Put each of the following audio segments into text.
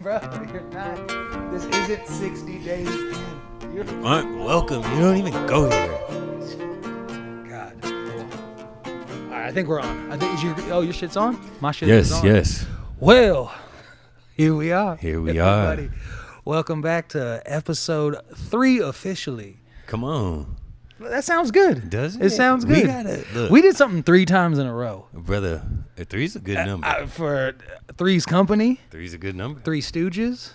Bro, you're not. This isn't 60 days in. You're Aren't welcome. You don't even go here. God. All right, I think we're on. I think your shit's on? My shit is on. Yes. Well, here we are. Here we everybody. Welcome back to episode 3 officially. Come on. That sounds good. Does it? It sounds good. We did something 3 times in a row. Brother, 3's a good number. For Three's Company. 3's a good number. Three Stooges.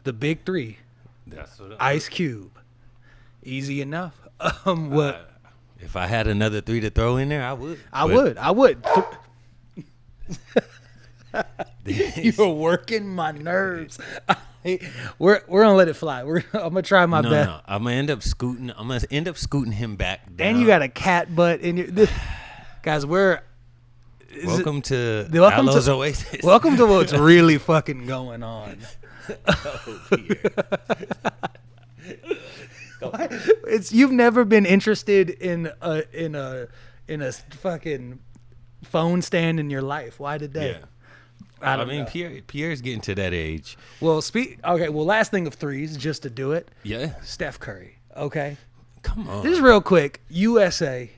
The Big 3. That's what Ice Cube. Easy enough. What? If I had another 3 to throw in there, I would. I would. You're working my nerves. We're gonna let it fly. I'm gonna try my best. No, I'm gonna end up scooting. I'm gonna end up scooting him back down. And you got a cat butt in your. Guys, welcome to Aloe's Oasis. Welcome to what's really fucking going on. You've never been interested in a fucking phone stand in your life. Why today? Yeah. I mean, Pierre's getting to that age. Well, last thing of 3s, just to do it. Yeah. Steph Curry. Okay. Come on. Just real quick. USA.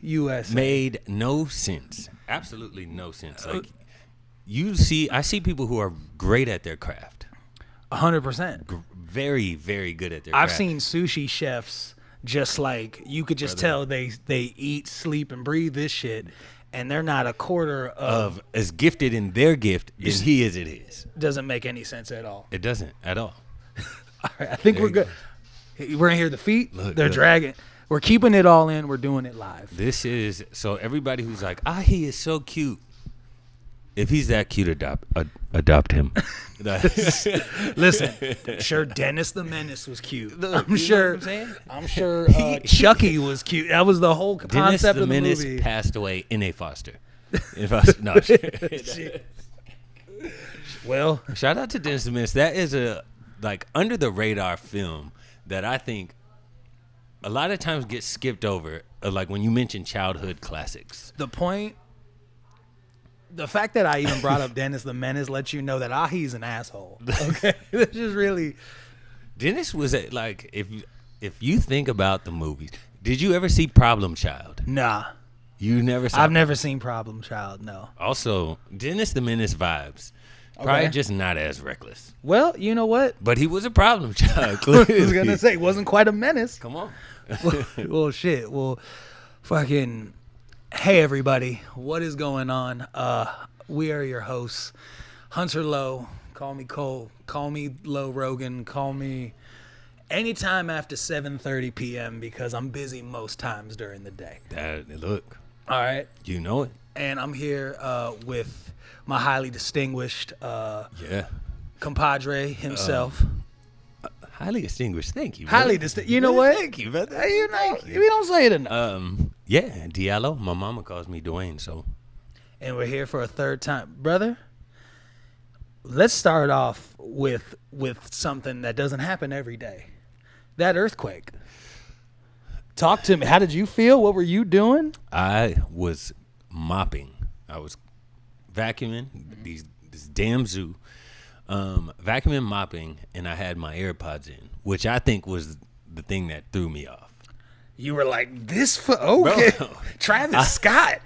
Made no sense. Absolutely no sense. Like, I see people who are great at their craft. 100%. Very, very good at their craft. I've seen sushi chefs just like, you could just tell they eat, sleep, and breathe this shit. And they're not a quarter of as gifted in their gift as he is at his. Doesn't make any sense at all. It doesn't at all. All right, I think we're good. We're gonna hear the feet. They're dragging. We're keeping it all in. We're doing it live. This is so everybody who's like, he is so cute. If he's that cute, adopt him. Listen, sure, Dennis the Menace was cute. I'm sure Chucky was cute. That was the whole concept of the Menace movie. Passed away in a foster. Well, shout out to Dennis the Menace. That is a under the radar film that I think a lot of times gets skipped over. Like when you mention childhood classics. The fact that I even brought up Dennis the Menace lets you know that he's an asshole. Okay, this is really. Dennis was if you think about the movies, did you ever see Problem Child? Nah, you never. I've never seen Problem Child. No. Also, Dennis the Menace vibes. Probably just not as reckless. Well, you know what? But he was a problem child. I was gonna say, he wasn't quite a menace. Come on. Well, shit. Well, fucking. Hey everybody, what is going on? We are your hosts, Hunter Lowe. Call me Cole. Call me Low Rogan. Call me anytime after 7:30 p.m. because I'm busy most times during the day. Look. All right. You know it. And I'm here with my highly distinguished compadre himself. Highly distinguished. Thank you. Highly distinguished. You know what? Thank you, brother. Thank you. We don't say it enough. Diallo. My mama calls me Dwayne, so. And we're here for a third time. Brother, let's start off with something that doesn't happen every day. That earthquake. Talk to me. How did you feel? What were you doing? I was mopping. I was vacuuming this damn zoo. Vacuuming, mopping, and I had my AirPods in, which I think was the thing that threw me off. You were like, okay. Bro, Travis Scott.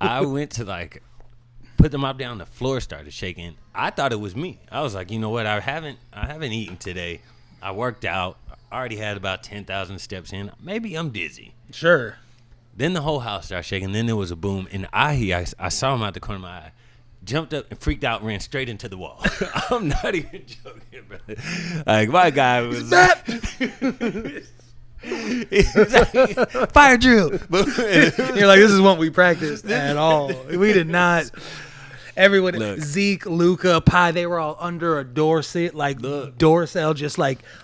I went to put the mop down, the floor started shaking. I thought it was me. I was like, you know what? I haven't eaten today. I worked out. I already had about 10,000 steps in. Maybe I'm dizzy. Sure. Then the whole house started shaking. Then there was a boom, and I saw him out the corner of my eye. Jumped up and freaked out, ran straight into the wall. I'm not even joking, brother. Like, my guy was fire drill. You're like, this is what we practiced at all. We did not. Everyone, look, Zeke, Luca, Pi, they were all under a door cell, just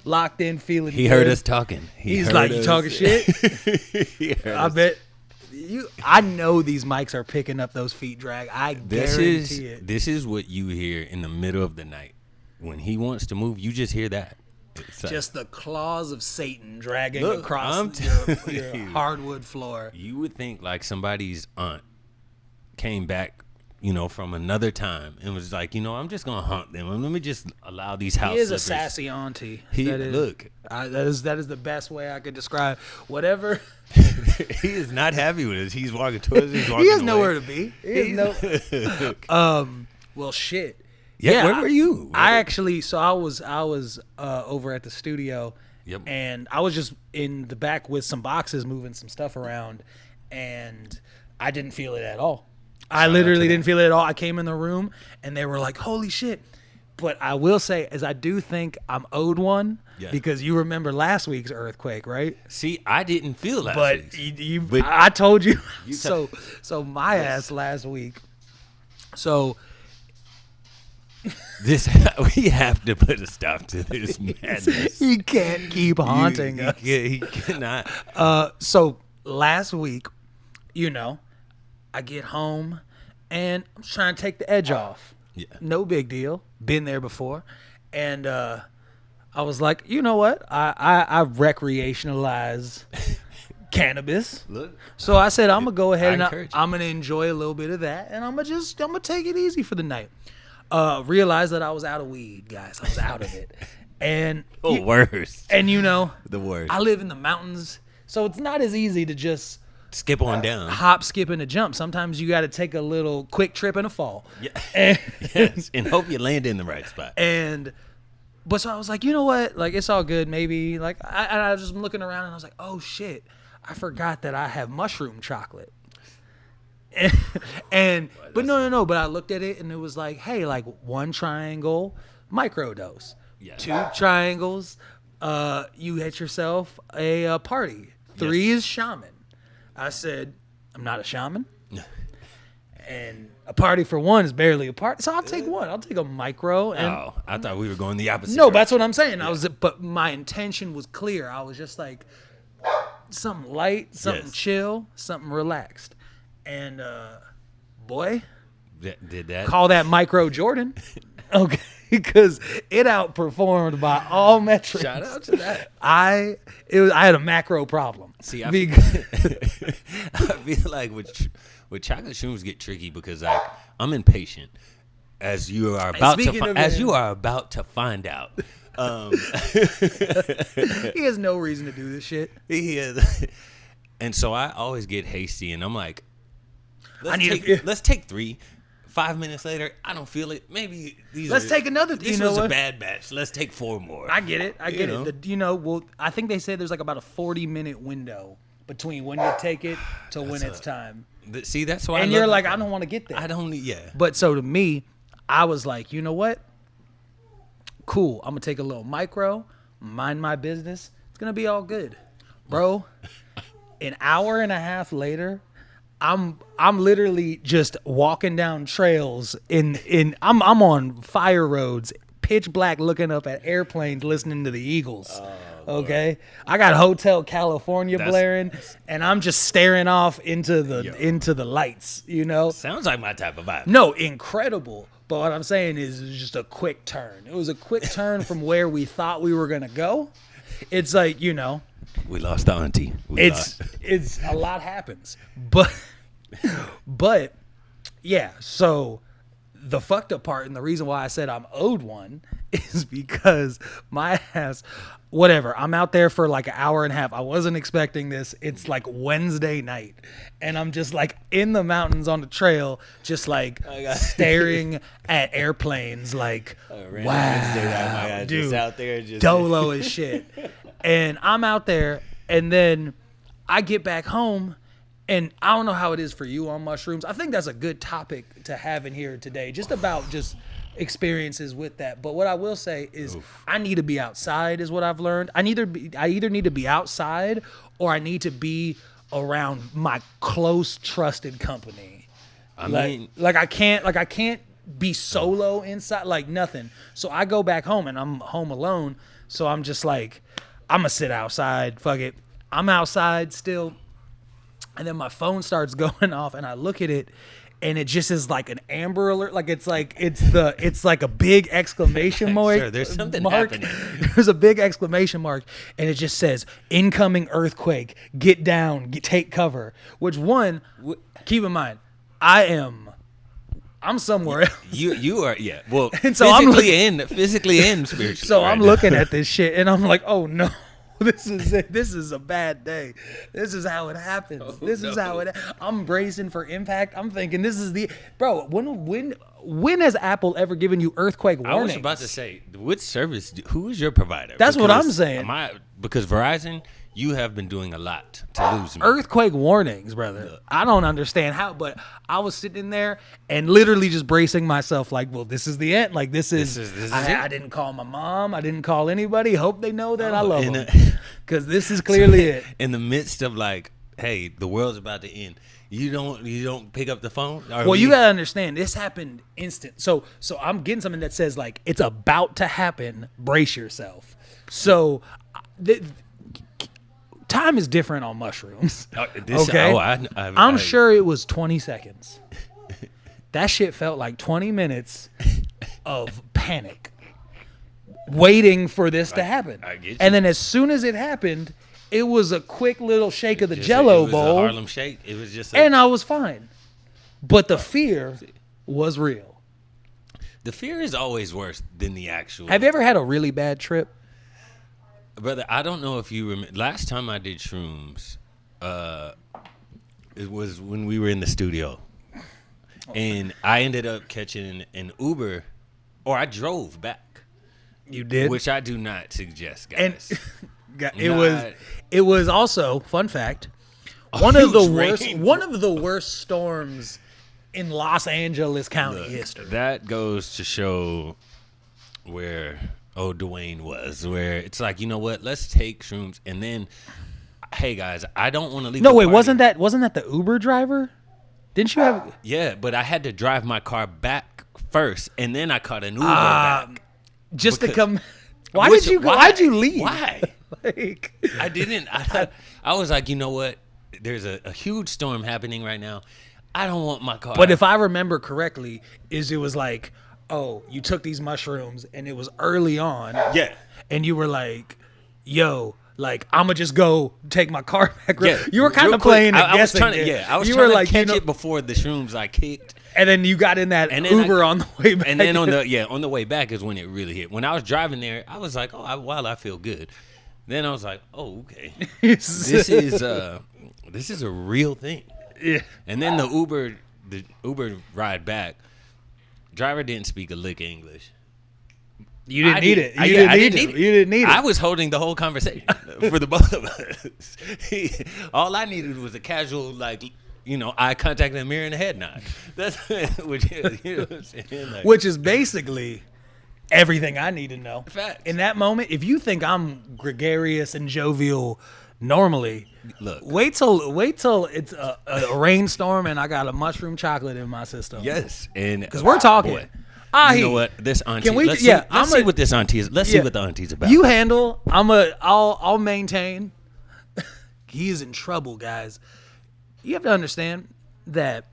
locked in, feeling. He heard us talking. He's like, you talking shit? I bet. I know these mics are picking up those feet drag. I guarantee it. This is what you hear in the middle of the night. When he wants to move, you just hear that. It's just the claws of Satan dragging across your hardwood floor. You would think somebody's aunt came back from another time, and was like, I'm just gonna hunt them, and let me just allow these house. He is slippers. a sassy auntie. Look, that is the best way I could describe whatever. He is not happy with us. He's walking towards us. He's walking He has away. nowhere to be. Well, shit. Yeah, where were you? I was over at the studio. Yep. And I was just in the back with some boxes, moving some stuff around, and I didn't feel it at all. I literally didn't feel it at all. I came in the room, and they were like, holy shit. But I will say, as I do think I'm owed one, because you remember last week's earthquake, right? See, I didn't feel last week. But I told you. So my ass last week. So... we have to put a stop to this madness. He can't keep haunting us. He cannot. So last week, I get home and I'm trying to take the edge off. Yeah. No big deal. Been there before. And I was like, you know what? I recreationalize cannabis. Look. So I said, I'm going to go ahead and I'm going to enjoy a little bit of that. And I'm going to take it easy for the night. Realized that I was out of weed, guys. I was out of it. And worst. And the worst. I live in the mountains, so it's not as easy to just skip on down. Hop, skip, and a jump. Sometimes you got to take a little quick trip and a fall. Yeah. And, yes. And hope you land in the right spot. But so I was like, you know what? Like, it's all good. Maybe I was just looking around and I was like, oh shit, I forgot that I have mushroom chocolate. But no. But I looked at it and it was like, hey, like 1 triangle, microdose. Yeah. 2 triangles, you hit yourself a party. 3 is shaman. I said, I'm not a shaman. And a party for 1 is barely a party. So I'll take 1. I'll take a micro. And I thought we were going the opposite. No, that's what I'm saying. Yeah. But my intention was clear. I was just like, something light, something chill, something relaxed. And boy, did that call that micro Jordan, okay? Because it outperformed by all metrics. Shout out to that. I had a macro problem. See, I feel like with chocolate shrooms get tricky because I'm impatient, as you are about to find out. He has no reason to do this shit. He is, and so I always get hasty, and I'm like. Let's take 3. 5 minutes later, I don't feel it. Maybe let's take another. This was a bad batch. Let's take 4 more. I get it. I get it. Well, I think they said there's like about a 40-minute window between when you take it to when it's time. See, that's why. And you're like, I don't want to get there. I don't. Yeah. But so to me, I was like, you know what? Cool. I'm gonna take a little micro, mind my business. It's gonna be all good, bro. An hour and a half later. I'm literally just walking down trails I'm on fire roads, pitch black, looking up at airplanes, listening to the Eagles. Okay, I got Hotel California blaring, and I'm just staring off into the lights. Sounds like my type of vibe. No, incredible. But what I'm saying is, it was just a quick turn. It was a quick turn from where we thought we were gonna go. It's like we lost the auntie. It's a lot happens, but yeah. So the fucked up part, and the reason why I said I'm owed one, is because my ass, whatever. I'm out there for like an hour and a half. I wasn't expecting this. It's like Wednesday night, and I'm just like in the mountains on the trail, just like staring at airplanes. Like, wow, dude, just out there, just dolo as shit. And I'm out there, and then I get back home, and I don't know how it is for you on mushrooms. I think that's a good topic to have in here today, just about just experiences with that. But what I will say is, I need to be outside, is what I've learned. I either need to be outside, or I need to be around my close, trusted company. I can't be solo inside, like nothing. So I go back home, and I'm home alone. So I'm just like, I'm going to sit outside. Fuck it. I'm outside still. And then my phone starts going off, and I look at it, and it just is like an Amber Alert. Like it's like a big exclamation mark. Sure, there's something happening. There's a big exclamation mark, and it just says incoming earthquake. Get down. Take cover. Which keep in mind, I am I'm somewhere else. You are, yeah. Well, And so I'm physically and spiritually. So I'm now. looking at this shit and I'm like, oh no, this is it. This is a bad day. This is how it happens. This is how it. I'm bracing for impact. I'm thinking this is the bro. When has Apple ever given you earthquake warnings? I was about to say, which service? Who is your provider? That's what I'm saying. Because Verizon, you have been doing a lot to lose me. Earthquake warnings, brother. Look. I don't understand how, but I was sitting there and literally just bracing myself like, well, this is the end. Like, this is I didn't call my mom. I didn't call anybody. Hope they know that I love them. Because this is clearly it. In the midst of like, hey, the world's about to end. You don't pick up the phone? Well, you gotta understand, this happened instant. So I'm getting something that says like, it's about to happen. Brace yourself. So time is different on mushrooms. Okay, I'm sure it was 20 seconds. That shit felt like 20 minutes of panic, waiting for this to happen. I get you. And then as soon as it happened, it was a quick little shake of the Jello bowl. It was a Harlem Shake. It was just, and I was fine. But the fear was real. The fear is always worse than the actual. Have you ever had a really bad trip? Brother, I don't know if you remember. Last time I did shrooms, it was when we were in the studio. And I ended up catching an Uber, or I drove back. You did? Which I do not suggest, guys. And it was also, fun fact, one of the worst storms in Los Angeles County history. That goes to show where Dwayne was, where it's like, you know what, let's take shrooms and then, hey guys, I don't want to leave. No, wait, wasn't that the Uber driver? Didn't you have? Yeah, but I had to drive my car back first, and then I caught an Uber back. Just to come. Why'd you leave? Why? Like, I didn't. I was like, you know what? There's a huge storm happening right now. I don't want my car. But if I remember correctly, it was like, oh, you took these mushrooms and it was early on. Yeah. And you were like, yo, like, I'm going to just go take my car back. Yeah. You were kind of playing a guessing game. I was trying to catch it before the shrooms I kicked. And then you got in that Uber on the way back. And then on the way back is when it really hit. When I was driving there, I was like, I feel good. Then I was like, oh, okay. This is a real thing. Yeah. And then the Uber ride back, driver didn't speak a lick of English. You didn't need it. You didn't need it. I was holding the whole conversation for the both of us. All I needed was a casual, like, eye contact and a mirror in the head nod. That's which is basically everything I need to know. Facts. In that moment, if you think I'm gregarious and jovial normally, look, wait till it's a rainstorm and I got a mushroom chocolate in my system. Yes, and because we're talking. Boy, you know what? This auntie. Let's see what this auntie is. Let's see what the auntie's about. You handle. I'll maintain. He's in trouble, guys. You have to understand that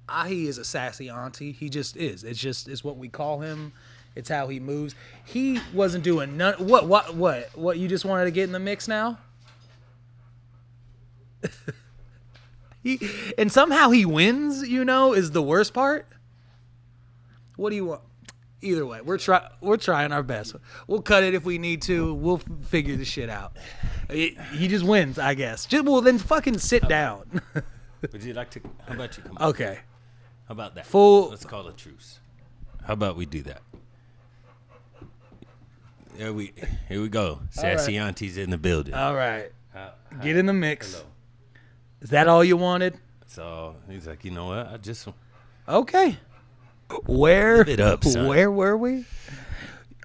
Ahi is a sassy auntie. He just is. It's what we call him. It's how he moves. He wasn't doing none. What? You just wanted to get in the mix now? And somehow he wins. Is the worst part. What do you want? Either way, we're trying our best. We'll cut it if we need to. We'll figure the shit out. He just wins, I guess. Then fucking sit down. Would you like to? How about you come? Okay. How about that? Let's call a truce. How about we do that? Here we go. Sassy Auntie's in the building. All right. Get in the mix. Hello. Is that all you wanted? So he's like, you know what? I just. Okay. Where? Live it up, son. Where were we?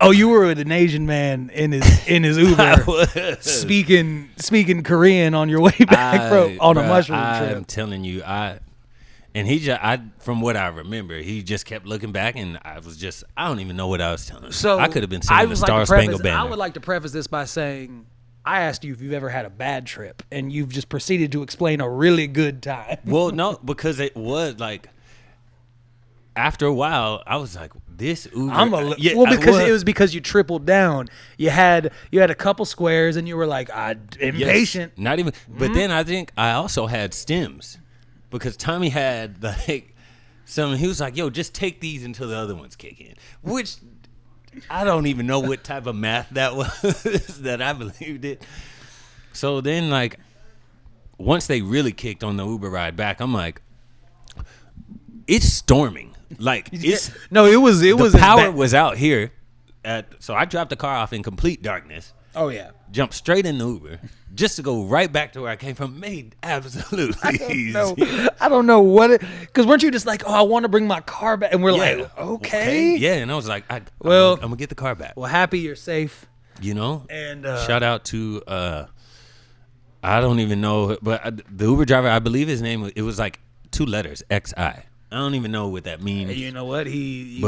Oh, you were with an Asian man in his Uber speaking Korean on your way back on a mushroom trip. I'm telling you, from what I remember, he just kept looking back, and I don't even know what I was telling him. So I could have been singing the Star Spangled Banner. I would like to preface this by saying, I asked you if you've ever had a bad trip, and you've just proceeded to explain a really good time. Well, no, because it was like, after a while, I was like, "This Uber." It was because you tripled down. You had a couple squares, and you were like, "I'm impatient." Yes, not even. But then I think I also had stems, because Tommy had So he was like, yo, just take these until the other ones kick in. Which I don't even know what type of math that was that I believed it. So then, like, once they really kicked on the Uber ride back, I'm like, it's storming. Like, it's no, it was the power was out here. So I dropped the car off in complete darkness. Oh yeah, Jumped straight in the Uber just to go right back to where I came from. Made absolutely easy. I don't know what it, because weren't you just like, oh, I want to bring my car back, and we're like, okay, yeah, and I was like, I'm gonna get the car back. Well, happy you're safe, you know. And shout out to I don't even know, but the Uber driver, I believe his name it was like 2 letters, XI. I don't even know what that means. You know what he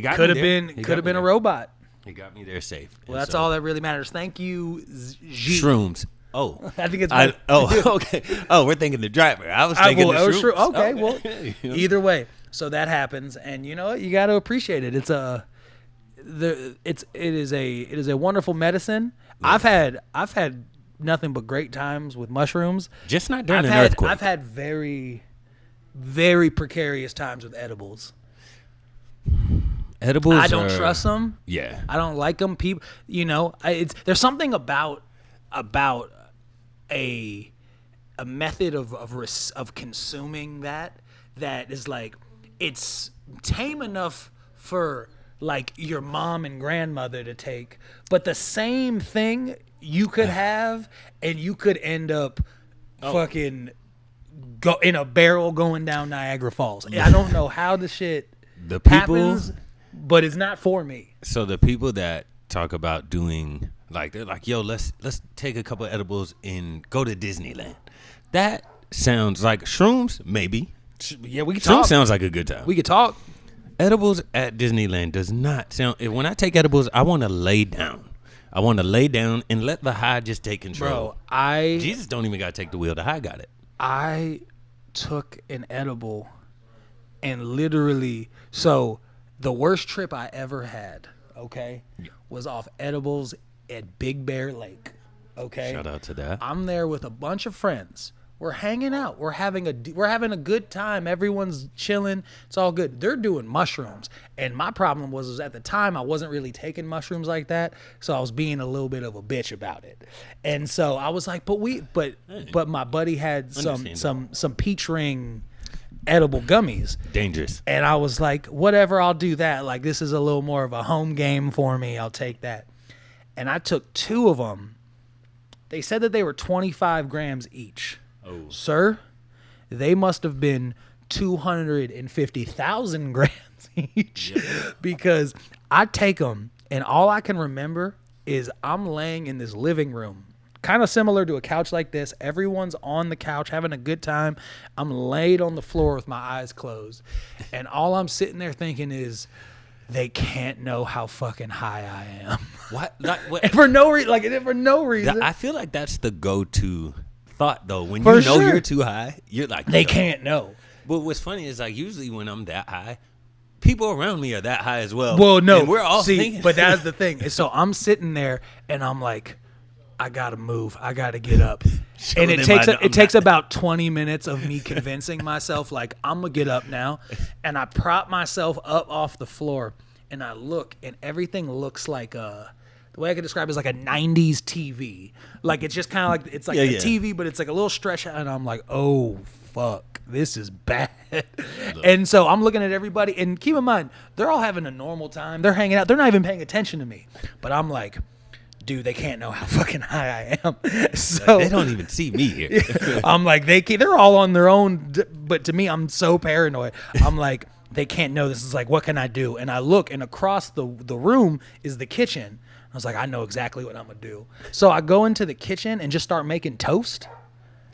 got could have been a robot. He got me there safe. Well, that's all that really matters. Thank you, Shrooms. Oh, I think it's. Okay. Oh, we're thinking the driver. I was thinking the Shrooms. Okay, well, either way. So that happens, and you know what? You got to appreciate it. It is a wonderful medicine. Yeah. I've had nothing but great times with mushrooms. Just not during an earthquake. I've had very, very precarious times with edibles. Edibles. I don't trust them. Yeah, I don't like them. People, there's something about a method of consuming that is like, it's tame enough for like your mom and grandmother to take, but the same thing you could have, and you could end up fucking go in a barrel going down Niagara Falls. I don't know how the shit happens, but it's not for me. So the people that talk about doing, like, they're like, yo, let's take a couple of edibles and go to Disneyland. That sounds like shrooms, maybe. Yeah, we can talk. Shrooms sounds like a good time. We could talk. Edibles at Disneyland does not sound. When I take edibles, I want to lay down. I want to lay down and let the high just take control. Bro, Jesus don't even got to take the wheel. The high got it. I took an edible and literally, so the worst trip I ever had, was off edibles at Big Bear Lake. Okay. Shout out to that. I'm there with a bunch of friends. We're hanging out. We're having a good time. Everyone's chilling. It's all good. They're doing mushrooms. And my problem was at the time I wasn't really taking mushrooms like that, so I was being a little bit of a bitch about it. And so I was like, but my buddy had some peach ring edible gummies. Dangerous. And I was like, whatever, I'll do that. Like, this is a little more of a home game for me. I'll take that. And I took 2 of them. They said that they were 25 grams each. Oh. Sir, they must have been 250,000 grams each, because I take them and all I can remember is I'm laying in this living room, kind of similar to a couch like this. Everyone's on the couch having a good time. I'm laid on the floor with my eyes closed, and all I'm sitting there thinking is, they can't know how fucking high I am. What? And for no reason. I feel like that's the go-to thought, though. When for you know sure. You're too high, you're like, they can't know. But what's funny is, like, usually when I'm that high, people around me are that high as well. Well, no, and we're all thinking. But that's the thing. So I'm sitting there and I'm like, I gotta move. I gotta get up. And it takes about 20 minutes of me convincing myself, like, I'm gonna get up now. And I prop myself up off the floor and I look, and everything looks like the way I can describe it is like a 90s TV. Like, it's just kind of like, it's like a TV, but it's like a little stretch out, and I'm like, oh, fuck, this is bad. And so I'm looking at everybody, and keep in mind, they're all having a normal time. They're hanging out. They're not even paying attention to me. But I'm like, dude, they can't know how fucking high I am. So they don't even see me here. I'm like, they're all on their own, but to me, I'm so paranoid. I'm like, they can't know this. Is like, what can I do? And I look, and across the room is the kitchen. I was like, I know exactly what I'm going to do. So I go into the kitchen and just start making toast,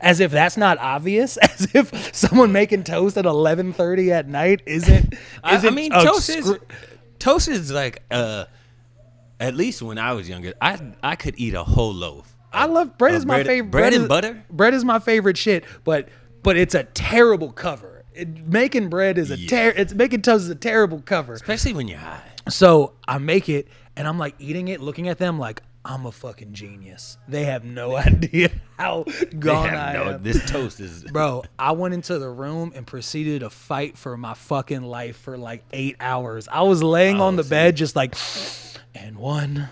as if that's not obvious, as if someone making toast at 11:30 at night isn't I mean, toast is like, at least when I was younger, I could eat a whole loaf. I love bread. Is my favorite. Bread and butter? Bread is my favorite shit, but it's a terrible cover. Making bread is making toast is a terrible cover. Especially when you're high. So I make it, and I'm like eating it, looking at them like, I'm a fucking genius. They have no idea how gone I am. This toast is... Bro, I went into the room and proceeded to fight for my fucking life for like 8 hours. I was laying on the bed just like, and one,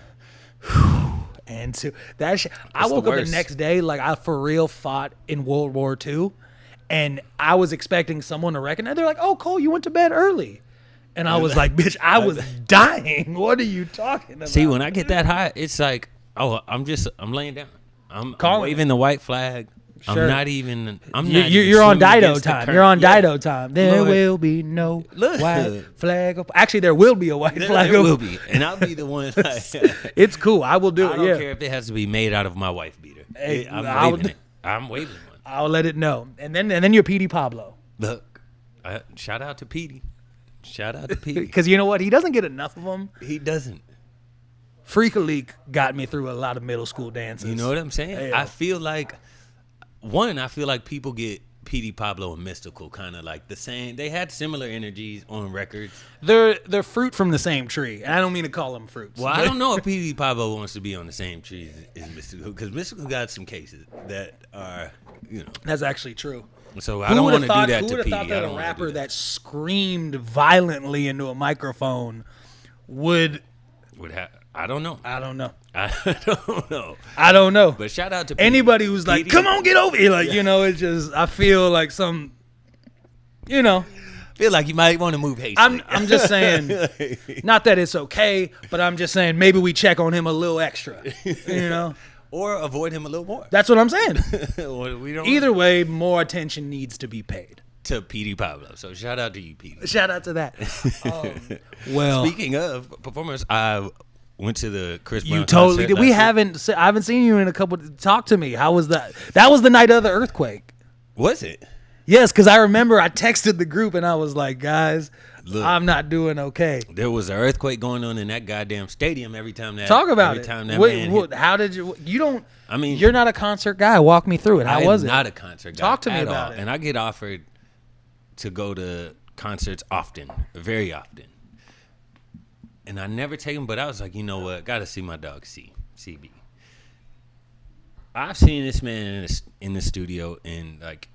and two. That shit. I woke up the next day like I for real fought in World War II, and I was expecting someone to recognize. They're like, "Oh, Cole, you went to bed early." And I was like, bitch, I was dying. What are you talking about? See, when I get that high, it's like, oh, I'm laying down. I'm waving the white flag. Sure. You're on Dido time. You're on Dido time. There will be no white flag. Actually, there will be a white flag. There will be. And I'll be the one. Like, it's cool. I will do it. I don't care if it has to be made out of my wife beater. Hey, I'm waving one. I'll let it know. And then you're Petey Pablo. Look, shout out to Petey. Because you know what? He doesn't get enough of them. He doesn't. Freak a Leak got me through a lot of middle school dances. You know what I'm saying? Yeah. I feel like people get Petey Pablo and Mystical kind of like the same. They had similar energies on records. They're fruit from the same tree. And I don't mean to call them fruits. Well, I don't know if Petey Pablo wants to be on the same tree as Mystical, because Mystical got some cases that are, That's actually true. So I don't want to do that to Petey. Who would have thought that a rapper that screamed violently into a microphone would have... I don't know. I don't know. But shout out to Petey. Anybody who's like, come on, get over here. Like, it's just, I feel like some, feel like you might want to move hastily. I'm just saying, not that it's okay, but I'm just saying maybe we check on him a little extra, Or avoid him a little more. That's what I'm saying. We Either way, more attention needs to be paid. To Petey Pablo. So shout out to you, Petey. Shout out to that. Well, speaking of performers, I went to the Chris Brown You totally concert. did. I haven't seen you in a couple. Talk to me. How was that? That was the night of the earthquake. Was it? Yes, because I remember I texted the group and I was like, guys, look, I'm not doing okay. There was an earthquake going on in that goddamn stadium every time that. Talk about every it. Time that man hit. How did you? You don't. I mean, you're not a concert guy. Walk me through it. How was it? I'm not a concert guy. Talk to me at about all. it. And I get offered to go to concerts often, very often. And I never take them, but I was like, you know what? Got to see my dog CB. I've seen this man in the studio, and like,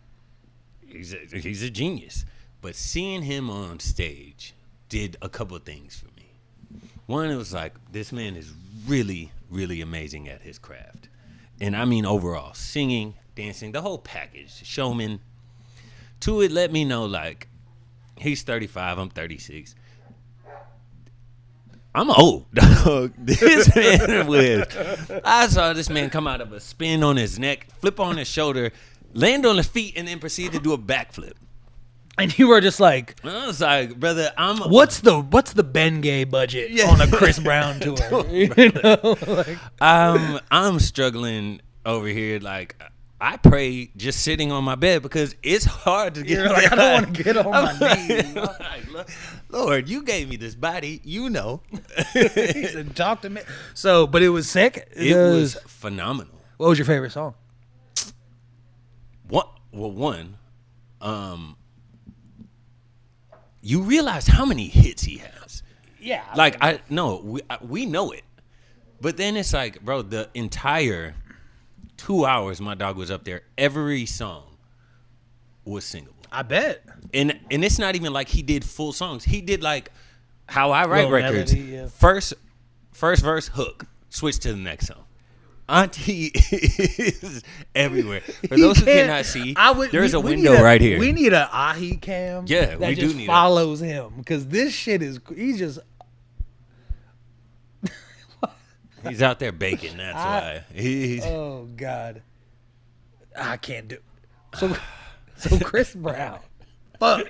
he's a genius. But seeing him on stage did a couple of things for me. One, it was like, this man is really, really amazing at his craft. And I mean overall, singing, dancing, the whole package, showman. Two, it let me know, like, he's 35, I'm 36. I'm old, dog. This man I saw this man come out of a spin on his neck, flip on his shoulder, land on his feet, and then proceed to do a backflip. And you were just like, I was like, brother, what's the Bengay budget on a Chris Brown tour? I'm struggling over here. Like, I pray just sitting on my bed because it's hard to get. You're like, I don't want to get on my knees. Like, Lord, you gave me this body, He said, talk to me. So, but it was sick. It was phenomenal. What was your favorite song? One, you realize how many hits he has. Yeah. Like, we know it. But then it's like, bro, the entire 2 hours my dog was up there, every song was singable. I bet. And it's not even like he did full songs. He did like how I write records. Melody, yeah. First verse, hook, switch to the next song. Auntie is everywhere. For those who cannot see, there's a window right here. We need an Ahi cam. Yeah, that we just do need follows him because this shit is. He's just. He's out there baking. That's why. Oh God, I can't do. So Chris Brown, fuck,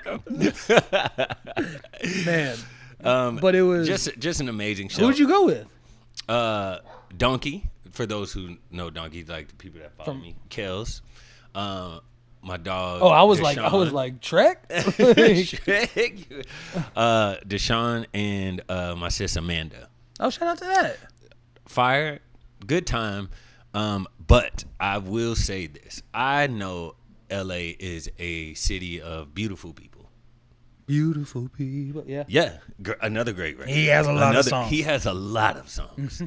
man. But it was just an amazing show. Who'd you go with? Donkey. For those who know Donkey, like the people that follow me, Kels. My dog. Oh, I was Deshaun. like Trek. Trek. Deshaun and my sis Amanda. Oh, shout out to that. Fire, good time. But I will say this: I know LA is a city of beautiful people. Beautiful people. Yeah. Yeah. Another great record. He has a lot of songs. He has a lot of songs.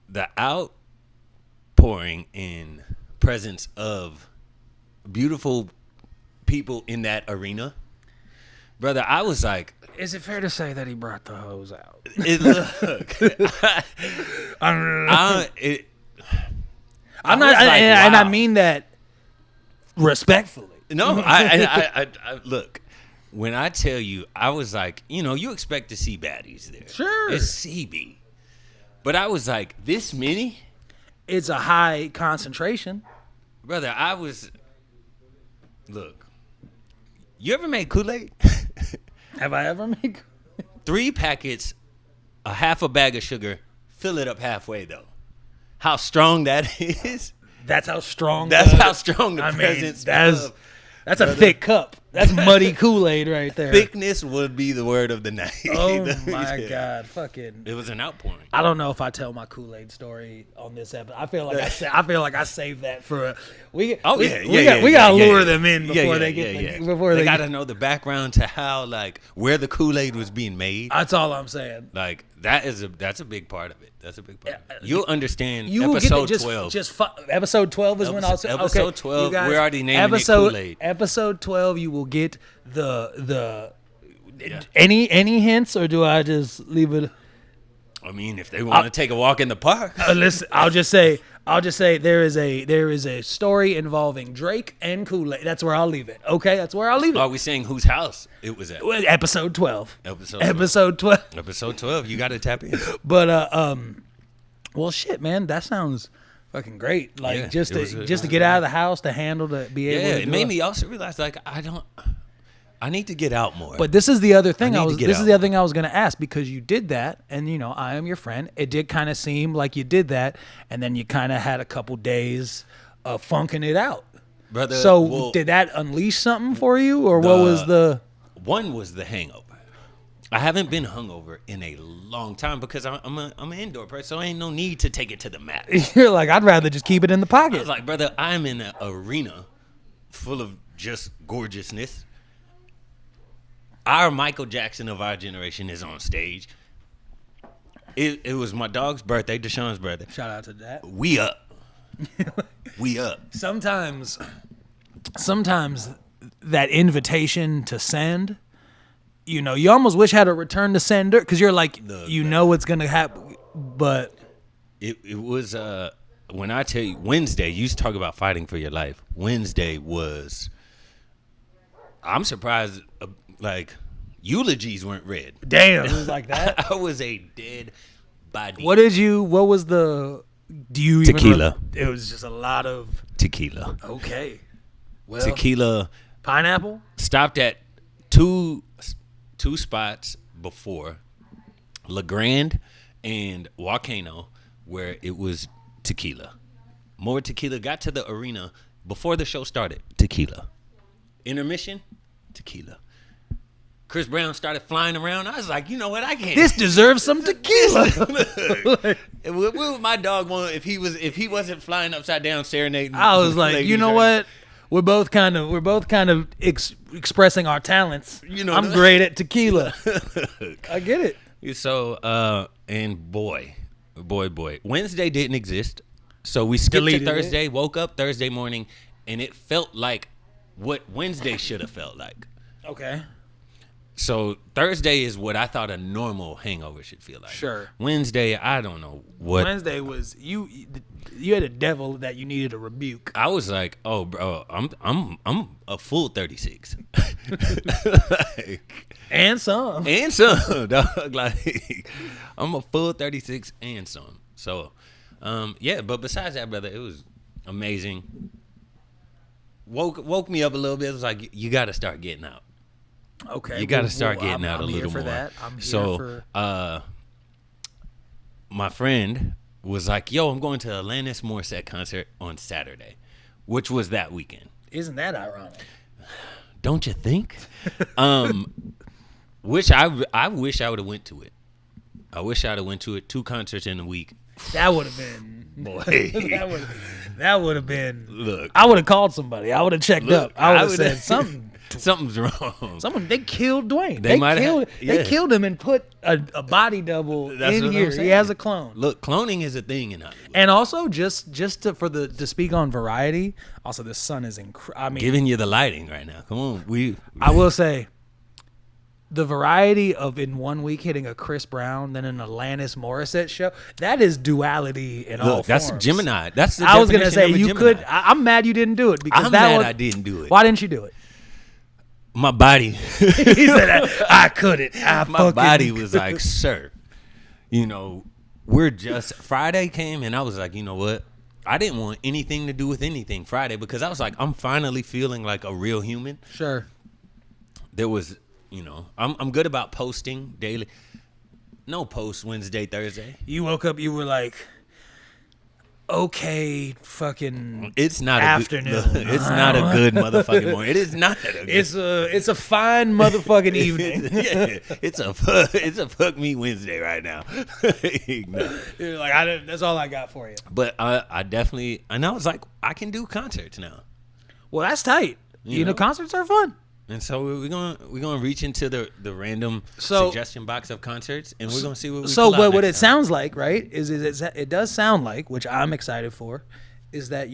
the outpouring in presence of beautiful people in that arena, brother, I was like, is it fair to say that he brought the hose out? I'm not, and I mean that respectfully. No, I look. When I tell you, I was like, you expect to see baddies there. Sure, it's CB, but I was like, this many. It's a high concentration, brother. Look. You ever made Kool-Aid? Have I ever made 3 packets, a half a bag of sugar, fill it up halfway though. How strong that is? That's how strong. That's how strong the presence. That's a thick cup. That's muddy Kool-Aid right there. Thickness would be the word of the night. Oh my God, fucking! It was an outpouring. I don't know if I tell my Kool-Aid story on this episode. I feel like I saved that for we gotta lure them in before they get before they gotta know the background to how where the Kool-Aid was being made. That's all I'm saying. That's a big part of it. That's a big part. Of it. You'll understand. You episode 12. Episode 12 is when I'll say episode 12. Guys, we're already naming it Kool-Aid. Episode 12, you will get any hints, or do I just leave it? I mean, if they want to take a walk in the park, listen. I'll just say there is a story involving Drake and Kool-Aid. That's where I'll leave it. Okay, that's where I'll leave it. Are we saying whose house it was at? Episode 12. Episode 12. Episode 12. You got to tap in. But well, shit, man, that sounds fucking great. Just to get out of the house, to handle, to be able. Yeah, to it made me also realize I need to get out more. But this is the other thing. This is the other thing I was going to ask, because you did that, and I am your friend. It did kind of seem like you did that, and then you kind of had a couple days of funking it out, brother. So did that unleash something for you, or what was the? One was the hangover. I haven't been hungover in a long time because I'm an indoor person, so ain't no need to take it to the mat. You're like, I'd rather just keep it in the pocket. I was like, brother, I'm in an arena full of just gorgeousness. Our Michael Jackson of our generation is on stage. It was my dog's birthday, Deshaun's birthday. Shout out to that. We up. We up. Sometimes that invitation to send, you almost wish had a return to sender, because you're like, what's going to happen. But it was, when I tell you, Wednesday, you used to talk about fighting for your life. Wednesday was, I'm surprised, eulogies weren't read. Damn, it was like that. I was a dead body. What was the? Do you tequila? It was just a lot of tequila. Okay, well, tequila. Pineapple. Stopped at two spots before La Grande and Volcano, where it was tequila. More tequila. Got to the arena before the show started. Tequila. Intermission. Tequila. Chris Brown started flying around. I was like, you know what? I can't. This deserves some tequila. What would my dog want if he wasn't flying upside down serenading? I was like, you know what? We're both kind of expressing our talents. I'm great at tequila. I get it. So, and boy, Wednesday didn't exist. So we skipped to Thursday. Woke up Thursday morning, and it felt like what Wednesday should have felt like. Okay. So Thursday is what I thought a normal hangover should feel like. Sure. Wednesday, I don't know what. Wednesday was you had a devil that you needed to rebuke. I was like, oh, bro, I'm a full 36. And some, dog. Like, I'm a full 36 and some. So, yeah. But besides that, brother, it was amazing. Woke me up a little bit. It was like, you got to start getting out. Okay, you got to start getting out a little more. I'm here for my friend was like, "Yo, I'm going to Alanis Morissette concert on Saturday," which was that weekend. Isn't that ironic? Don't you think? Which I wish I would have went to it. I wish I'd have went to it. 2 concerts in a week. That would have been, boy. that would have been. Look, I would have called somebody. I would have checked up. I would have said something. Something's wrong. They killed Dwayne. They killed him and put a body double That's in what here. I'm saying. He has a clone. Look, cloning is a thing in Hollywood. And also, just to speak on variety. Also, the sun is incredible. I mean, Giving you the lighting right now. Come on, I will say, the variety of in 1 week hitting a Chris Brown, then an Alanis Morissette show. That is duality in all forms. That's Gemini. That's the I was gonna say definition of a you Gemini. could. I'm mad you didn't do it because I'm mad I didn't do it. Why didn't you do it? My body. He said I couldn't. My body was like, sir, we're just Friday came and I was like, you know what? I didn't want anything to do with anything Friday because I was like, I'm finally feeling like a real human. Sure. There was, I'm good about posting daily. No post Wednesday, Thursday. You woke up, you were like, okay, fucking it's not afternoon. It's not a good motherfucking morning. It is not a good. It's a fine motherfucking evening. It's a fuck me Wednesday right now. No. You're like, that's all I got for you. But I definitely, and I was like, I can do concerts now. Well, that's tight. You know, concerts are fun. And so we're gonna reach into the random suggestion box of concerts, and we're gonna see what we. So, but what it sounds like, right, is it does sound like, which I'm excited for, is that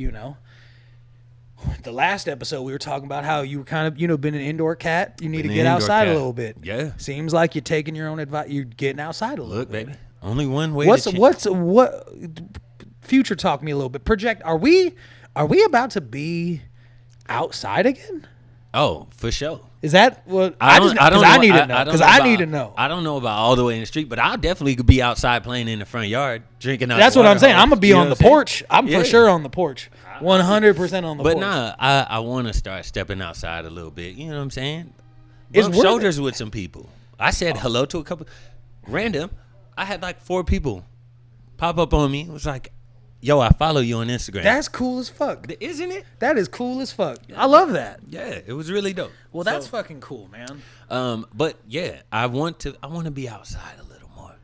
the last episode we were talking about how you were kind of been an indoor cat. You need to get outside a little bit. Yeah, seems like you're taking your own advice. You're getting outside a little bit. Look, baby, only one way. What? Future talk me a little bit. Project. Are we about to be outside again? Oh, for sure. Is that what I need to know? Because I need to know. I don't know about all the way in the street, but I'll definitely could be outside playing in the front yard, drinking out. That's what I'm saying. I'm gonna be on the porch. I'm for sure on the porch. 100% on the porch. But nah, I want to start stepping outside a little bit. You know what I'm saying? Bump shoulders with some people. I said hello to a couple random. I had like 4 people pop up on me. It was like, yo, I follow you on Instagram. That's cool as fuck. Isn't it? That is cool as fuck. I love that. Yeah, it was really dope. Well, that's fucking cool, man. But yeah, I want to be outside a little more.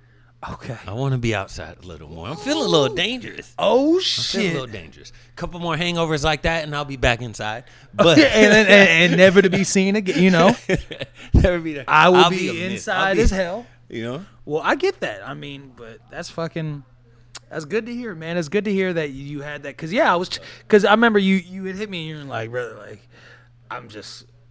Okay. I want to be outside a little more. I'm feeling a little dangerous. Oh, shit. I'm feeling a little dangerous. Couple more hangovers like that, and I'll be back inside. But and never to be seen again, Never be there. I'll be inside as hell. Well, I get that. I mean, but that's fucking... That's good to hear, man. It's good to hear that you had that. Because I remember you had hit me and you were like, brother, like,